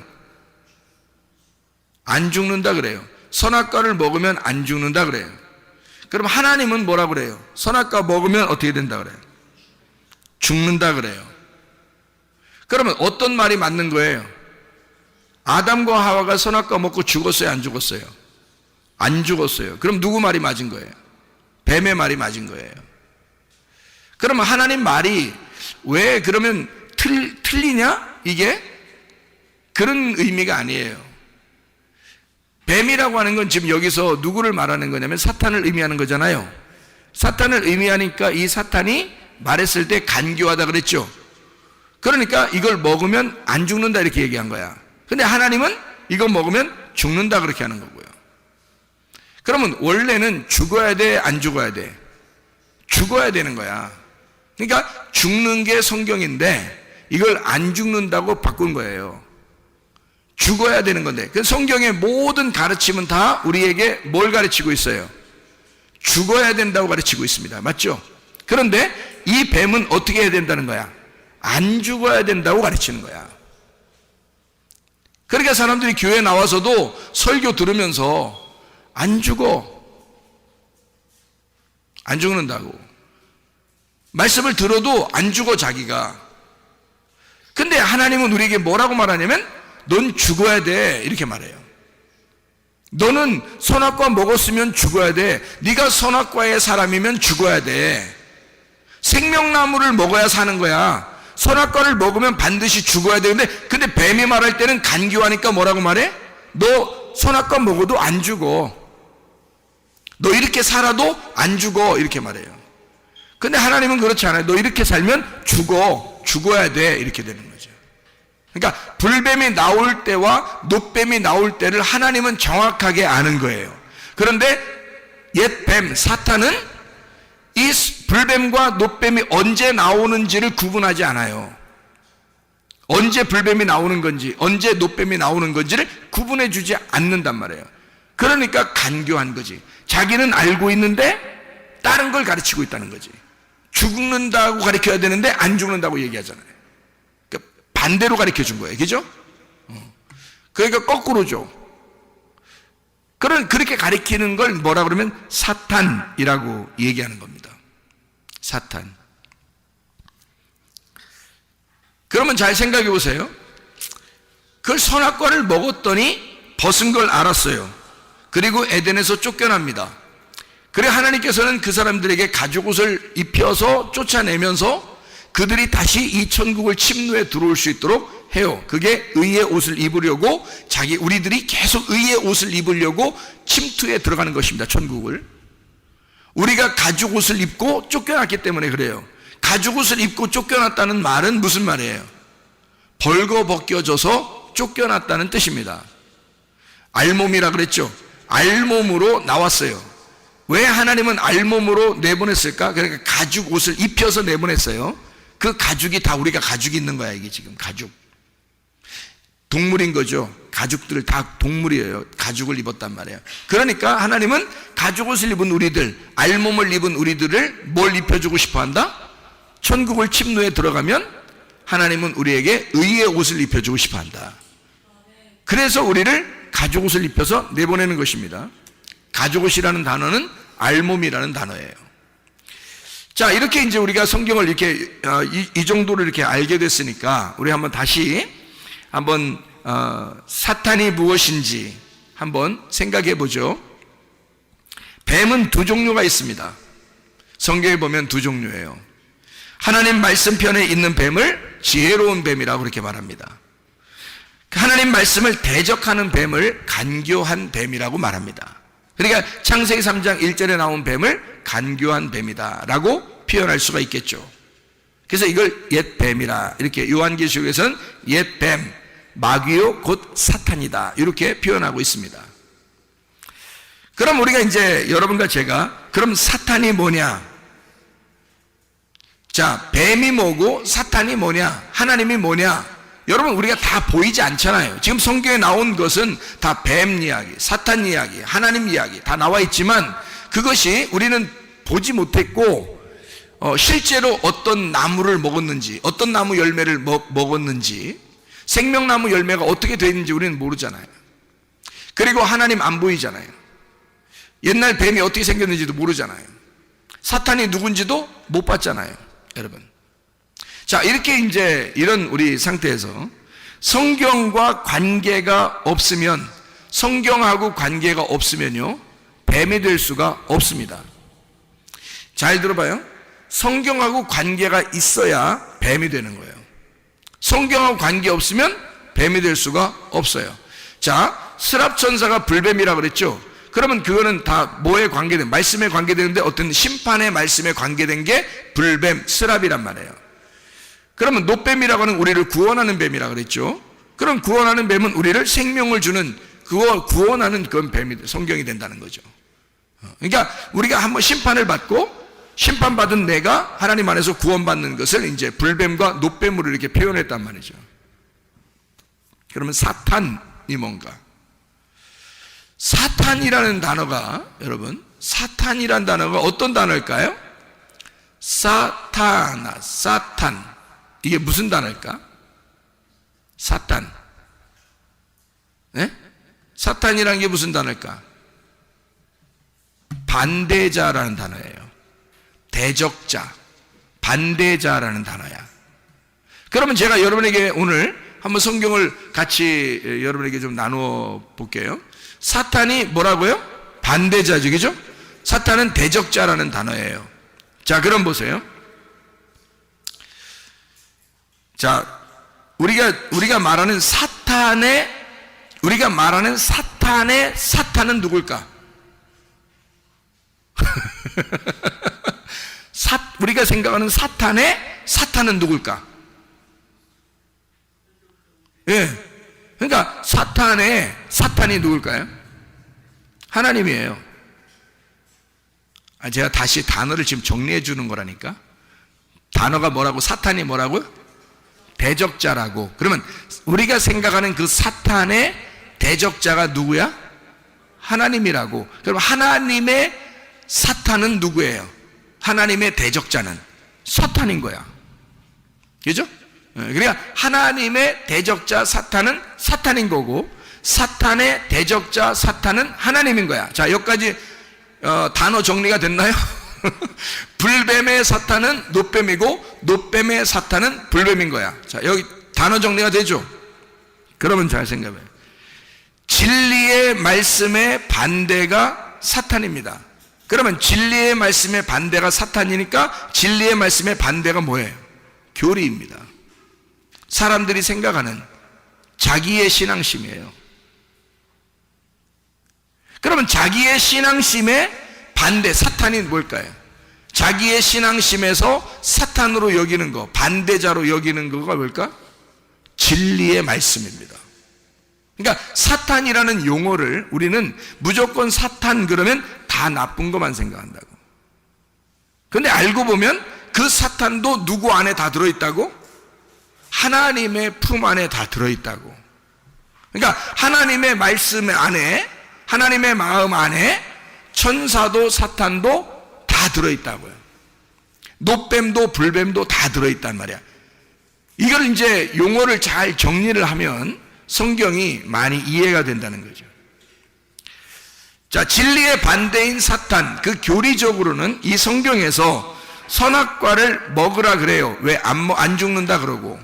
S3: 안 죽는다 그래요. 선악과를 먹으면 안 죽는다 그래요. 그럼 하나님은 뭐라 그래요? 선악과 먹으면 어떻게 된다 그래요? 죽는다 그래요. 그러면 어떤 말이 맞는 거예요? 아담과 하와가 선악과 먹고 죽었어요, 안 죽었어요? 안 죽었어요. 그럼 누구 말이 맞은 거예요? 뱀의 말이 맞은 거예요. 그러면 하나님 말이 왜 그러면 틀리냐? 이게 그런 의미가 아니에요. 뱀이라고 하는 건 지금 여기서 누구를 말하는 거냐면 사탄을 의미하는 거잖아요. 사탄을 의미하니까 이 사탄이 말했을 때 간교하다 그랬죠. 그러니까 이걸 먹으면 안 죽는다 이렇게 얘기한 거야. 근데 하나님은 이거 먹으면 죽는다 그렇게 하는 거고요. 그러면 원래는 죽어야 돼, 안 죽어야 돼? 죽어야 되는 거야. 그러니까 죽는 게 성경인데 이걸 안 죽는다고 바꾼 거예요. 죽어야 되는 건데, 그 성경의 모든 가르침은 다 우리에게 뭘 가르치고 있어요? 죽어야 된다고 가르치고 있습니다. 맞죠? 그런데 이 뱀은 어떻게 해야 된다는 거야? 안 죽어야 된다고 가르치는 거야. 그러니까 그러니까 사람들이 교회 나와서도 설교 들으면서 안 죽는다고. 말씀을 들어도 안 죽어 자기가. 근데 하나님은 우리에게 뭐라고 말하냐면 넌 죽어야 돼 이렇게 말해요. 너는 선악과 먹었으면 죽어야 돼. 네가 선악과의 사람이면 죽어야 돼. 생명나무를 먹어야 사는 거야. 선악과를 먹으면 반드시 죽어야 되는데, 근데 뱀이 말할 때는 간교하니까 뭐라고 말해? 너 선악과 먹어도 안 죽어. 너 이렇게 살아도 안 죽어 이렇게 말해요. 근데 하나님은 그렇지 않아요. 너 이렇게 살면 죽어야 돼 이렇게 되는 거죠. 그러니까 불뱀이 나올 때와 노뱀이 나올 때를 하나님은 정확하게 아는 거예요. 그런데 옛 뱀 사탄은 이 불뱀과 노뱀이 언제 나오는지를 구분하지 않아요. 언제 불뱀이 나오는 건지 언제 노뱀이 나오는 건지를 구분해 주지 않는단 말이에요. 그러니까 간교한 거지. 자기는 알고 있는데 다른 걸 가르치고 있다는 거지. 죽는다고 가르쳐야 되는데 안 죽는다고 얘기하잖아요. 그러니까 반대로 가르쳐 준 거예요. 그죠? 그러니까 거꾸로죠. 그렇게 가르치는 걸 뭐라 그러면 사탄이라고 얘기하는 겁니다. 사탄. 그러면 잘 생각해 보세요. 그걸 선악과를 먹었더니 벗은 걸 알았어요. 그리고 에덴에서 쫓겨납니다. 그래 하나님께서는 그 사람들에게 가죽옷을 입혀서 쫓아내면서 그들이 다시 이 천국을 침노에 들어올 수 있도록 해요. 그게 의의 옷을 입으려고 우리들이 계속 의의 옷을 입으려고 침투에 들어가는 것입니다. 천국을. 우리가 가죽옷을 입고 쫓겨났기 때문에 그래요. 가죽옷을 입고 쫓겨났다는 말은 무슨 말이에요? 벌거벗겨져서 쫓겨났다는 뜻입니다. 알몸이라 그랬죠. 알몸으로 나왔어요. 왜 하나님은 알몸으로 내보냈을까? 그러니까 가죽옷을 입혀서 내보냈어요. 그 가죽이 다 우리가 가죽이 있는 거야. 이게 지금 가죽. 동물인 거죠. 가죽들 다 동물이에요. 가죽을 입었단 말이에요. 그러니까 하나님은 가죽옷을 입은 우리들, 알몸을 입은 우리들을 뭘 입혀주고 싶어 한다? 천국을 침노에 들어가면 하나님은 우리에게 의의 옷을 입혀주고 싶어 한다. 그래서 우리를 가죽옷을 입혀서 내보내는 것입니다. 가죽옷이라는 단어는 알몸이라는 단어예요. 자, 이렇게 이제 우리가 성경을 이렇게 이 정도로 이렇게 알게 됐으니까 우리 한번 다시 사탄이 무엇인지 한번 생각해 보죠. 뱀은 두 종류가 있습니다. 성경에 보면 두 종류예요. 하나님 말씀편에 있는 뱀을 지혜로운 뱀이라고 그렇게 말합니다. 하나님 말씀을 대적하는 뱀을 간교한 뱀이라고 말합니다. 그러니까 창세기 3장 1절에 나온 뱀을 간교한 뱀이다 라고 표현할 수가 있겠죠. 그래서 이걸 옛 뱀이라, 이렇게 요한계시록에서는 옛 뱀, 마귀요 곧 사탄이다 이렇게 표현하고 있습니다. 그럼 우리가 이제 여러분과 제가 그럼 사탄이 뭐냐? 자, 뱀이 뭐고 사탄이 뭐냐? 하나님이 뭐냐? 여러분 우리가 다 보이지 않잖아요. 지금 성경에 나온 것은 다 뱀 이야기, 사탄 이야기, 하나님 이야기 다 나와 있지만 그것이 우리는 보지 못했고 실제로 어떤 나무를 먹었는지, 어떤 나무 열매를 먹었는지, 생명나무 열매가 어떻게 되는지 우리는 모르잖아요. 그리고 하나님 안 보이잖아요. 옛날 뱀이 어떻게 생겼는지도 모르잖아요. 사탄이 누군지도 못 봤잖아요, 여러분. 자, 이렇게 이제 이런 우리 상태에서 성경과 관계가 없으면, 성경하고 관계가 없으면요 뱀이 될 수가 없습니다. 잘 들어봐요. 성경하고 관계가 있어야 뱀이 되는 거예요. 성경하고 관계 없으면 뱀이 될 수가 없어요. 자, 스랍천사가 불뱀이라고 그랬죠. 그러면 그거는 다 뭐에 관계된, 말씀에 관계되는데 어떤 심판의 말씀에 관계된 게 불뱀, 스랍이란 말이에요. 그러면 노뱀이라고 하는 우리를 구원하는 뱀이라고 그랬죠. 그럼 구원하는 뱀은 우리를 생명을 주는, 그거 구원하는 그건 뱀이, 성경이 된다는 거죠. 그러니까 우리가 한번 심판을 받고 심판받은 내가 하나님 안에서 구원받는 것을 이제 불뱀과 노뱀으로 이렇게 표현했단 말이죠. 그러면 사탄이 뭔가? 사탄이라는 단어가, 여러분, 사탄이라는 단어가 어떤 단어일까요? 사탄. 이게 무슨 단어일까? 사탄. 사탄이라는 게 무슨 단어일까? 반대자라는 단어예요. 대적자, 반대자라는 단어야. 그러면 제가 여러분에게 오늘 한번 성경을 같이 여러분에게 좀 나누어 볼게요. 사탄이 뭐라고요? 반대자죠, 그죠? 사탄은 대적자라는 단어예요. 자, 그럼 보세요. 자, 우리가 말하는 사탄은 누굴까? 우리가 생각하는 사탄은 누굴까? 예. 그러니까 사탄이 누굴까요? 하나님이에요. 제가 다시 단어를 지금 정리해 주는 거라니까. 단어가 뭐라고? 사탄이 뭐라고요? 대적자라고. 그러면 우리가 생각하는 그 사탄의 대적자가 누구야? 하나님이라고. 그럼 하나님의 사탄은 누구예요? 하나님의 대적자는 사탄인 거야. 그죠? 그러니까 하나님의 대적자 사탄은 사탄인 거고, 사탄의 대적자 사탄은 하나님인 거야. 자, 여기까지 단어 정리가 됐나요? 불뱀의 사탄은 놋뱀이고, 놋뱀의 사탄은 불뱀인 거야. 자, 여기 단어 정리가 되죠? 그러면 잘 생각해요. 진리의 말씀의 반대가 사탄입니다. 그러면 진리의 말씀의 반대가 사탄이니까 진리의 말씀의 반대가 뭐예요? 교리입니다. 사람들이 생각하는 자기의 신앙심이에요. 그러면 자기의 신앙심의 반대, 사탄이 뭘까요? 자기의 신앙심에서 사탄으로 여기는 거, 반대자로 여기는 거가 뭘까? 진리의 말씀입니다. 그러니까 사탄이라는 용어를 우리는 무조건 사탄 그러면 다 나쁜 것만 생각한다고. 그런데 알고 보면 그 사탄도 누구 안에 다 들어있다고? 하나님의 품 안에 다 들어있다고. 그러니까 하나님의 말씀 안에, 하나님의 마음 안에 천사도 사탄도 다 들어있다고요. 놋뱀도 불뱀도 다 들어있단 말이야. 이걸 이제 용어를 잘 정리를 하면 성경이 많이 이해가 된다는 거죠. 자, 진리의 반대인 사탄, 그 교리적으로는 이 성경에서 선악과를 먹으라 그래요. 왜 안 죽는다 그러고.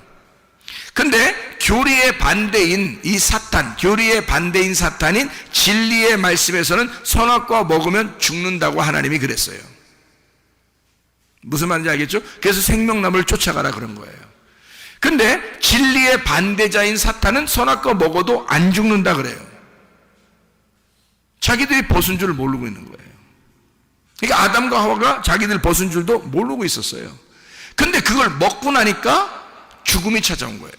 S3: 근데 교리의 반대인 이 사탄, 교리의 반대인 사탄인 진리의 말씀에서는 선악과 먹으면 죽는다고 하나님이 그랬어요. 무슨 말인지 알겠죠? 그래서 생명나무를 쫓아가라 그런 거예요. 근데 진리의 반대자인 사탄은 선악과 먹어도 안 죽는다 그래요. 자기들이 벗은 줄 모르고 있는 거예요. 그러니까 아담과 하와가 자기들 벗은 줄도 모르고 있었어요. 근데 그걸 먹고 나니까 죽음이 찾아온 거예요.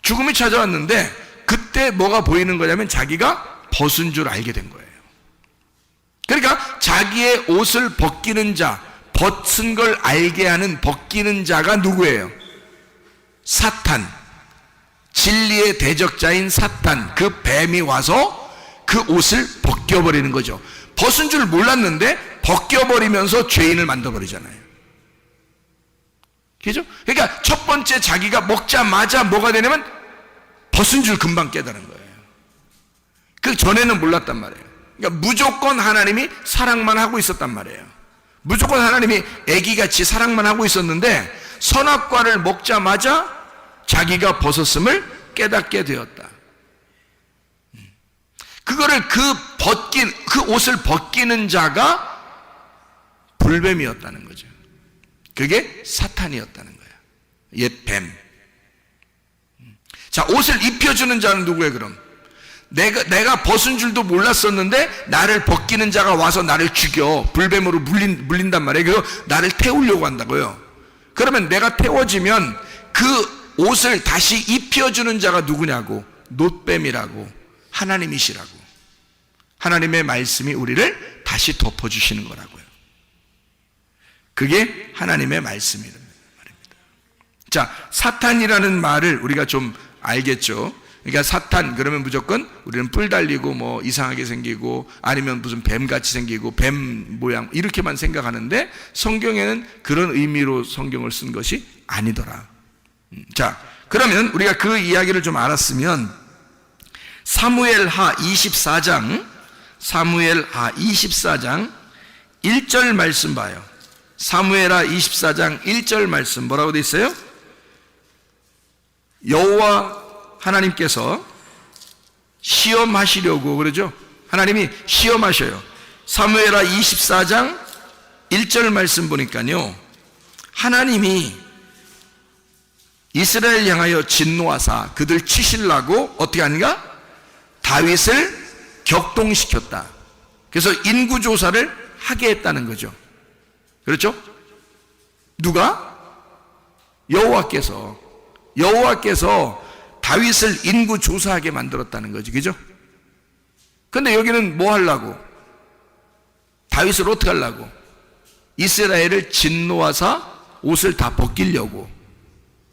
S3: 죽음이 찾아왔는데 그때 뭐가 보이는 거냐면 자기가 벗은 줄 알게 된 거예요. 그러니까 자기의 옷을 벗기는 자, 벗은 걸 알게 하는 벗기는 자가 누구예요? 사탄, 진리의 대적자인 사탄, 그 뱀이 와서 그 옷을 벗겨버리는 거죠. 벗은 줄 몰랐는데 벗겨버리면서 죄인을 만들어버리잖아요. 그죠? 그러니까 첫 번째 자기가 먹자마자 뭐가 되냐면 벗은 줄 금방 깨달은 거예요. 그 전에는 몰랐단 말이에요. 그러니까 무조건 하나님이 사랑만 하고 있었단 말이에요. 무조건 하나님이 애기같이 사랑만 하고 있었는데 선악과를 먹자마자 자기가 벗었음을 깨닫게 되었다. 그거를 그 옷을 벗기는 자가 불뱀이었다는 거죠. 그게 사탄이었다는 거야. 옛 뱀. 자, 옷을 입혀주는 자는 누구예요, 그럼? 내가 벗은 줄도 몰랐었는데 나를 벗기는 자가 와서 나를 죽여. 불뱀으로 물린단 말이에요. 그래서 나를 태우려고 한다고요. 그러면 내가 태워지면 그 옷을 다시 입혀주는 자가 누구냐고? 놋뱀이라고, 하나님이시라고. 하나님의 말씀이 우리를 다시 덮어주시는 거라고요. 그게 하나님의 말씀이라는 말입니다. 자, 사탄이라는 말을 우리가 좀 알겠죠? 그러니까 사탄 그러면 무조건 우리는 뿔 달리고 뭐 이상하게 생기고 아니면 무슨 뱀같이 생기고 뱀 모양 이렇게만 생각하는데 성경에는 그런 의미로 성경을 쓴 것이 아니더라. 자, 그러면 우리가 그 이야기를 좀 알았으면 사무엘하 24장 1절 말씀 봐요. 사무엘하 24장 1절 말씀 뭐라고 돼 있어요? 여호와 하나님께서 시험하시려고 그러죠. 하나님이 시험하셔요. 사무엘하 24장 1절 말씀 보니까요, 하나님이 이스라엘 향하여 진노하사 그들 치시려고 어떻게 하는가? 다윗을 격동시켰다. 그래서 인구조사를 하게 했다는 거죠. 그렇죠? 누가? 여호와께서 다윗을 인구조사하게 만들었다는 거지. 그죠? 근데 여기는 뭐 하려고? 다윗을 어떻게 하려고? 이스라엘을 진노하사 옷을 다 벗기려고.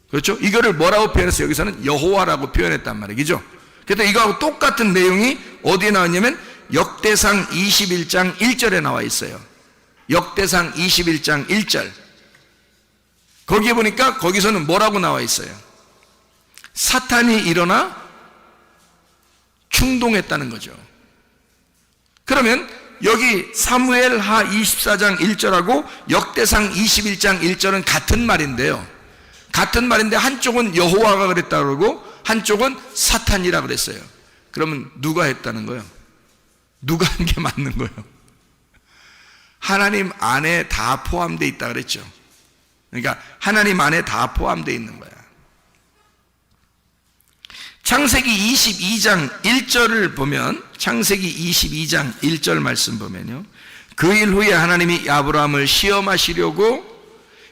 S3: 그렇죠? 이거를 뭐라고 표현했어요? 여기서는 여호와라고 표현했단 말이죠. 그래서 이거하고 똑같은 내용이 어디에 나왔냐면 역대상 21장 1절에 나와 있어요. 역대상 21장 1절. 거기에 보니까 거기서는 뭐라고 나와 있어요? 사탄이 일어나 충동했다는 거죠. 그러면 여기 사무엘하 24장 1절하고 역대상 21장 1절은 같은 말인데요. 같은 말인데 한쪽은 여호와가 그랬다 그러고 한쪽은 사탄이라 그랬어요. 그러면 누가 했다는 거예요? 누가 한 게 맞는 거예요? 하나님 안에 다 포함되어 있다 그랬죠. 그러니까 하나님 안에 다 포함되어 있는 거야. 창세기 22장 1절을 보면, 창세기 22장 1절 말씀 보면요, 그 일 후에 하나님이 아브라함을 시험하시려고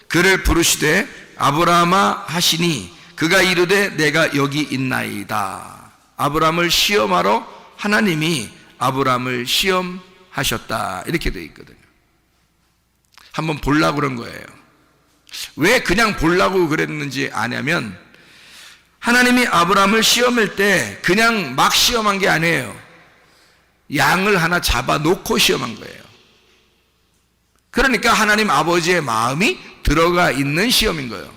S3: 그를 부르시되 아브라함아 하시니 그가 이르되 내가 여기 있나이다. 아브라함을 시험하러 하나님이 아브라함을 시험하셨다. 이렇게 되어 있거든요. 한번 보려고 그런 거예요. 왜 그냥 보려고 그랬는지 아냐면, 하나님이 아브라함을 시험할 때 그냥 막 시험한 게 아니에요. 양을 하나 잡아놓고 시험한 거예요. 그러니까 하나님 아버지의 마음이 들어가 있는 시험인 거예요.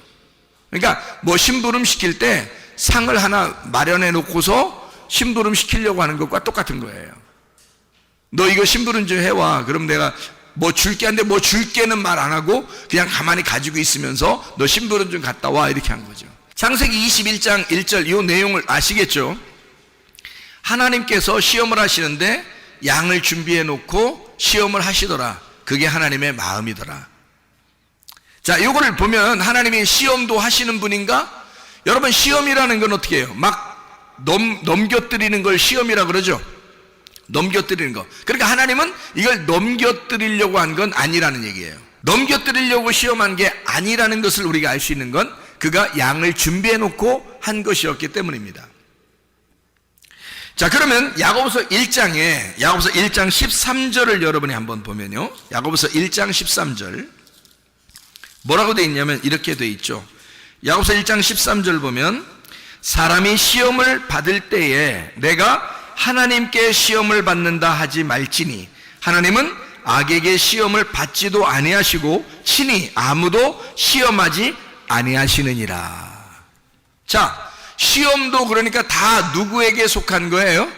S3: 그러니까 뭐 심부름 시킬 때 상을 하나 마련해 놓고서 심부름 시키려고 하는 것과 똑같은 거예요. 너 이거 심부름 좀 해와. 그럼 내가 뭐 줄게 하는데 뭐 줄게는 말 안 하고 그냥 가만히 가지고 있으면서 너 심부름 좀 갔다 와. 이렇게 한 거죠. 창세기 21장 1절 이 내용을 아시겠죠? 하나님께서 시험을 하시는데 양을 준비해 놓고 시험을 하시더라. 그게 하나님의 마음이더라. 자, 요거를 보면 하나님이 시험도 하시는 분인가? 여러분, 시험이라는 건 어떻게 해요? 막 넘겨뜨리는 걸 시험이라 그러죠. 넘겨뜨리는 거. 그러니까 하나님은 이걸 넘겨뜨리려고 한 건 아니라는 얘기예요. 넘겨뜨리려고 시험한 게 아니라는 것을 우리가 알 수 있는 건 그가 양을 준비해 놓고 한 것이었기 때문입니다. 자, 그러면 야고보서 1장 13절을 여러분이 한번 보면요, 야고보서 1장 13절 뭐라고 되어 있냐면 이렇게 되어 있죠. 야고보서 1장 13절 보면, 사람이 시험을 받을 때에 내가 하나님께 시험을 받는다 하지 말지니 하나님은 악에게 시험을 받지도 아니하시고 친히 아무도 시험하지 아니하시느니라. 자, 시험도 그러니까 다 누구에게 속한 거예요?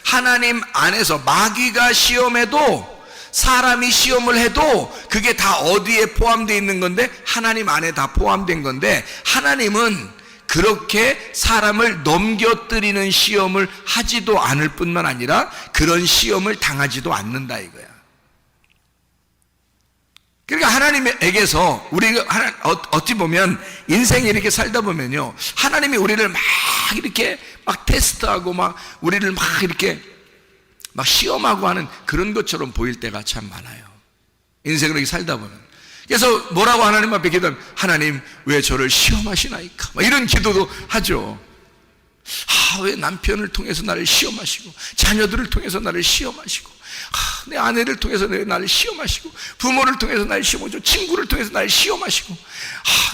S3: 하나님 안에서. 마귀가 시험해도, 사람이 시험을 해도 그게 다 어디에 포함되어 있는 건데? 하나님 안에 다 포함된 건데, 하나님은 그렇게 사람을 넘겨뜨리는 시험을 하지도 않을 뿐만 아니라 그런 시험을 당하지도 않는다 이거야. 그러니까 하나님에게서 우리가 어찌 보면 인생에 이렇게 살다 보면요, 하나님이 우리를 막 이렇게 막 테스트하고 막 우리를 막 이렇게 막 시험하고 하는 그런 것처럼 보일 때가 참 많아요. 인생을 이렇게 살다 보면. 그래서 뭐라고 하나님 앞에 기도하면, 하나님 왜 저를 시험하시나이까, 막 이런 기도도 하죠. 왜 남편을 통해서 나를 시험하시고, 자녀들을 통해서 나를 시험하시고, 내 아내를 통해서 나를 시험하시고, 부모를 통해서 나를 시험하시고, 친구를 통해서 나를 시험하시고,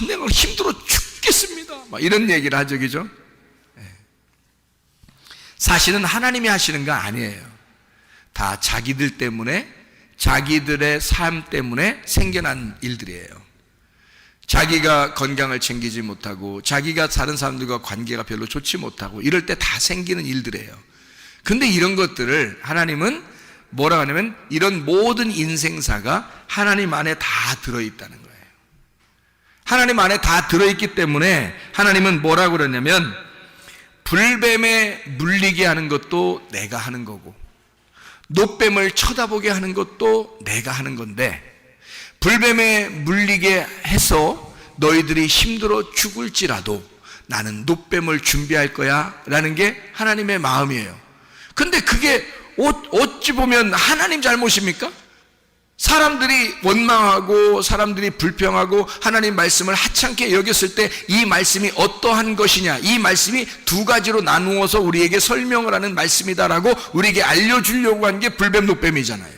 S3: 내가 힘들어 죽겠습니다, 막 이런 얘기를 하죠. 그죠? 사실은 하나님이 하시는 거 아니에요. 다 자기들 때문에, 자기들의 삶 때문에 생겨난 일들이에요. 자기가 건강을 챙기지 못하고, 자기가 다른 사람들과 관계가 별로 좋지 못하고, 이럴 때 다 생기는 일들이에요. 근데 이런 것들을 하나님은 뭐라고 하냐면 이런 모든 인생사가 하나님 안에 다 들어있다는 거예요. 하나님 안에 다 들어있기 때문에 하나님은 뭐라고 그러냐면 불뱀에 물리게 하는 것도 내가 하는 거고 놋뱀을 쳐다보게 하는 것도 내가 하는 건데 불뱀에 물리게 해서 너희들이 힘들어 죽을지라도 나는 놋뱀을 준비할 거야 라는 게 하나님의 마음이에요. 근데 그게 어찌 보면 하나님 잘못입니까? 사람들이 원망하고 사람들이 불평하고 하나님 말씀을 하찮게 여겼을 때 이 말씀이 어떠한 것이냐, 이 말씀이 두 가지로 나누어서 우리에게 설명을 하는 말씀이다라고 우리에게 알려주려고 한 게 불뱀 놋뱀이잖아요.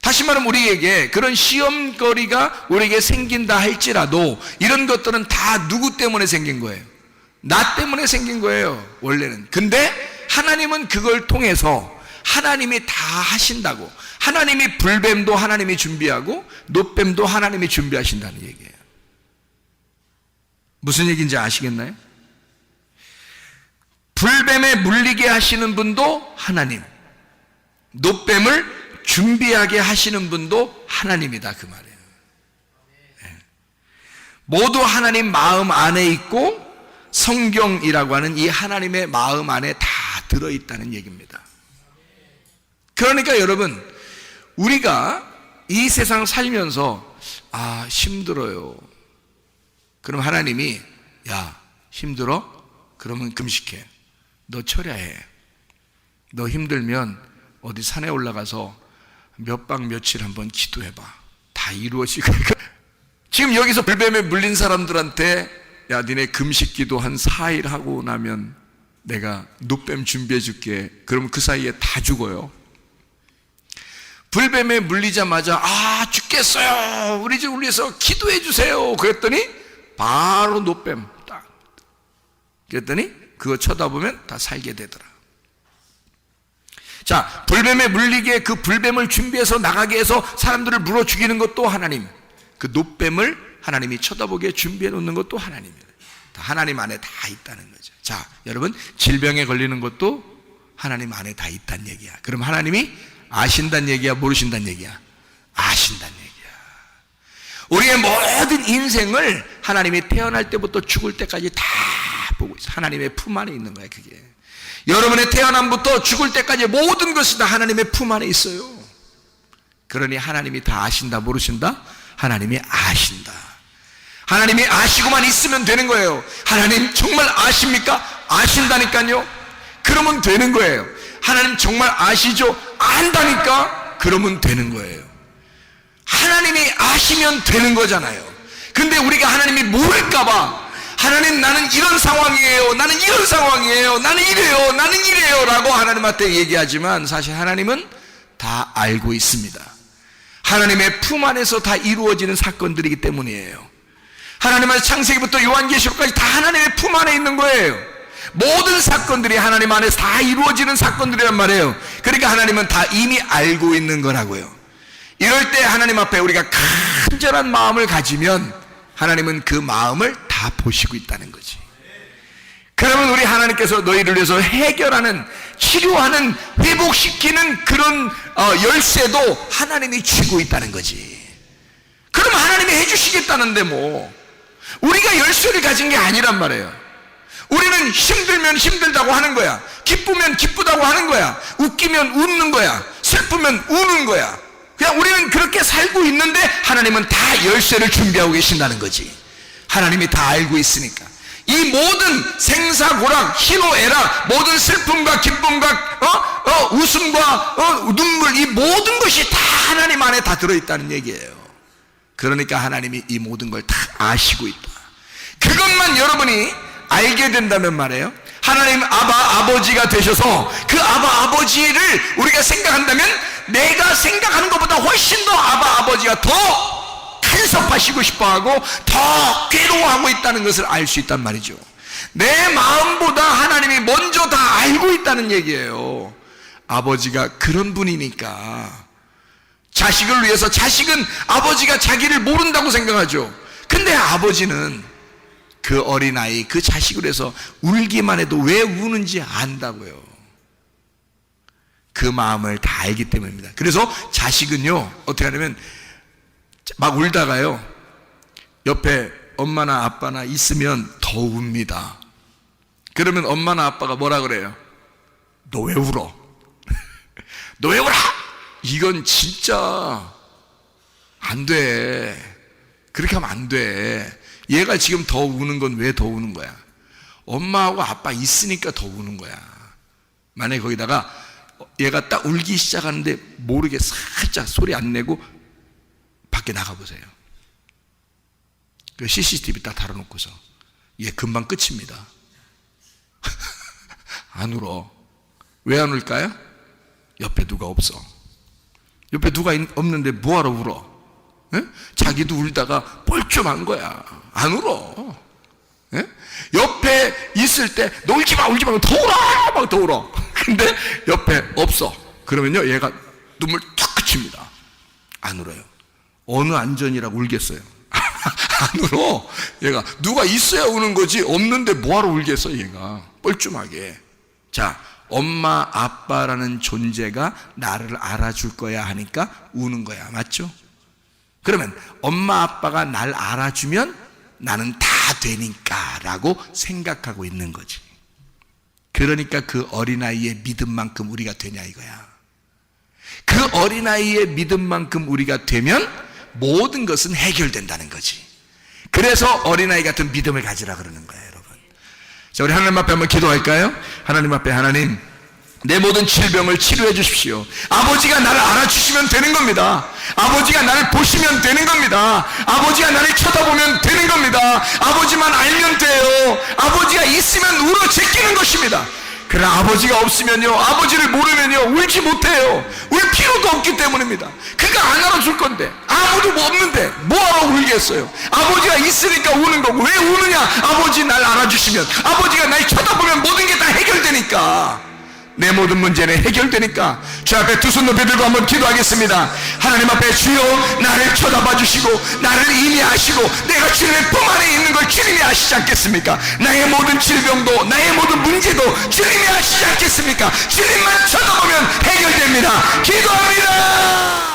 S3: 다시 말하면 우리에게 그런 시험거리가 우리에게 생긴다 할지라도 이런 것들은 다 누구 때문에 생긴 거예요? 나 때문에 생긴 거예요, 원래는. 근데 하나님은 그걸 통해서 하나님이 다 하신다고. 하나님이 불뱀도 하나님이 준비하고 놋뱀도 하나님이 준비하신다는 얘기예요. 무슨 얘기인지 아시겠나요? 불뱀에 물리게 하시는 분도 하나님, 놋뱀을 준비하게 하시는 분도 하나님이다 그 말이에요. 모두 하나님 마음 안에 있고 성경이라고 하는 이 하나님의 마음 안에 다 들어있다는 얘기입니다. 그러니까 여러분, 우리가 이 세상 살면서 힘들어요. 그럼 하나님이 야 힘들어? 그러면 금식해. 너 철야해. 너 힘들면 어디 산에 올라가서 몇 박 며칠 한번 기도해봐. 다 이루어질 거야. 지금 여기서 불뱀에 물린 사람들한테 야 니네 금식 기도 한 4일 하고 나면 내가 놋뱀 준비해 줄게. 그러면 그 사이에 다 죽어요. 불뱀에 물리자마자 죽겠어요. 우리 집 위해서 기도해 주세요. 그랬더니 바로 놋뱀 딱. 그랬더니 그거 쳐다보면 다 살게 되더라. 자, 불뱀에 물리게 그 불뱀을 준비해서 나가게 해서 사람들을 물어 죽이는 것도 하나님, 그 놋뱀을 하나님이 쳐다보게 준비해 놓는 것도 하나님이에요. 다 하나님 안에 다 있다는 거죠. 자, 여러분, 질병에 걸리는 것도 하나님 안에 다 있다는 얘기야. 그럼 하나님이 아신다는 얘기야, 모르신다는 얘기야? 아신다는 얘기야. 우리의 모든 인생을 하나님이 태어날 때부터 죽을 때까지 다 보고 있어. 하나님의 품 안에 있는 거야, 그게. 여러분의 태어남부터 죽을 때까지 모든 것이 다 하나님의 품 안에 있어요. 그러니 하나님이 다 아신다, 모르신다? 하나님이 아신다. 하나님이 아시고만 있으면 되는 거예요. 하나님 정말 아십니까? 아신다니까요. 그러면 되는 거예요. 하나님 정말 아시죠? 안다니까? 그러면 되는 거예요. 하나님이 아시면 되는 거잖아요. 근데 우리가 하나님이 모를까봐 하나님 나는 이런 상황이에요, 나는 이런 상황이에요, 나는 이래요, 나는 이래요 라고 하나님한테 얘기하지만 사실 하나님은 다 알고 있습니다. 하나님의 품 안에서 다 이루어지는 사건들이기 때문이에요. 하나님의 창세기부터 요한계시록까지 다 하나님의 품 안에 있는 거예요. 모든 사건들이 하나님 안에서 다 이루어지는 사건들이란 말이에요. 그러니까 하나님은 다 이미 알고 있는 거라고요. 이럴 때 하나님 앞에 우리가 간절한 마음을 가지면 하나님은 그 마음을 다 보시고 있다는 거지. 그러면 우리 하나님께서 너희를 위해서 해결하는, 치료하는, 회복시키는 그런 열쇠도 하나님이 쥐고 있다는 거지. 그럼 하나님이 해주시겠다는데 뭐 우리가 열쇠를 가진 게 아니란 말이에요. 우리는 힘들면 힘들다고 하는 거야. 기쁘면 기쁘다고 하는 거야. 웃기면 웃는 거야. 슬프면 우는 거야. 그냥 우리는 그렇게 살고 있는데 하나님은 다 열쇠를 준비하고 계신다는 거지. 하나님이 다 알고 있으니까. 이 모든 생사고락, 희노애락, 모든 슬픔과 기쁨과 웃음과 눈물, 이 모든 것이 다 하나님 안에 다 들어있다는 얘기예요. 그러니까 하나님이 이 모든 걸 다 아시고 있다. 그것만 여러분이 알게 된다면 말이에요, 하나님 아버지가 되셔서 그 아버지를 우리가 생각한다면 내가 생각하는 것보다 훨씬 더 아버지가 더 간섭하시고 싶어하고 더 괴로워하고 있다는 것을 알 수 있단 말이죠. 내 마음보다 하나님이 먼저 다 알고 있다는 얘기예요. 아버지가 그런 분이니까. 자식을 위해서, 자식은 아버지가 자기를 모른다고 생각하죠. 근데 아버지는 그 어린아이, 그 자식을 위해서 울기만 해도 왜 우는지 안다고요. 그 마음을 다 알기 때문입니다. 그래서 자식은요, 어떻게 하냐면 막 울다가요, 옆에 엄마나 아빠나 있으면 더 웁니다. 그러면 엄마나 아빠가 뭐라 그래요? 너 왜 울어? 너 왜 울어? 이건 진짜 안 돼. 그렇게 하면 안 돼. 얘가 지금 더 우는 건 왜 더 우는 거야? 엄마하고 아빠 있으니까 더 우는 거야. 만약에 거기다가 얘가 딱 울기 시작하는데 모르게 살짝 소리 안 내고 밖에 나가보세요. 그 CCTV 딱 달아놓고서 얘 금방 끝입니다. 안 울어. 왜 안 울까요? 옆에 누가 없어. 옆에 누가 없는데 뭐하러 울어? 에? 자기도 울다가 뻘쭘한 거야. 안 울어. 에? 옆에 있을 때 너 울지마 울지마 더 울어 막 더 울어. 근데 옆에 없어. 그러면요 얘가 눈물 툭 그칩니다. 안 울어요. 어느 안전이라고 울겠어요? 안 울어. 얘가 누가 있어야 우는 거지, 없는데 뭐하러 울겠어 얘가 뻘쭘하게. 자, 엄마 아빠라는 존재가 나를 알아줄 거야 하니까 우는 거야. 맞죠? 그러면 엄마 아빠가 날 알아주면 나는 다 되니까 라고 생각하고 있는 거지. 그러니까 그 어린아이의 믿음만큼 우리가 되냐 이거야. 그 어린아이의 믿음만큼 우리가 되면 모든 것은 해결된다는 거지. 그래서 어린아이 같은 믿음을 가지라 그러는 거예요, 여러분. 자, 우리 하나님 앞에 한번 기도할까요? 하나님 앞에, 하나님, 내 모든 질병을 치료해 주십시오. 아버지가 나를 알아주시면 되는 겁니다. 아버지가 나를 보시면 되는 겁니다. 아버지가 나를 쳐다보면 되는 겁니다. 아버지만 알면 돼요. 아버지가 있으면 울어 제끼는 것입니다. 그러나 아버지가 없으면요, 아버지를 모르면요 울지 못해요. 울 필요도 없기 때문입니다. 그가 안 알아줄 건데, 아무도 뭐 없는데 뭐하러 울겠어요? 아버지가 있으니까 우는 거고. 왜 우느냐? 아버지 날 알아주시면, 아버지가 날 쳐다보면 모든 게 다 해결되니까. 내 모든 문제는 해결되니까. 주 앞에 두 손 높이 들고 한번 기도하겠습니다. 하나님 앞에, 주여 나를 쳐다봐 주시고 나를 이미 아시고 내가 주님의 품 안에 있는 걸 주님이 아시지 않겠습니까? 나의 모든 질병도 나의 모든 문제도 주님이 아시지 않겠습니까? 주님만 쳐다보면 해결됩니다. 기도합니다.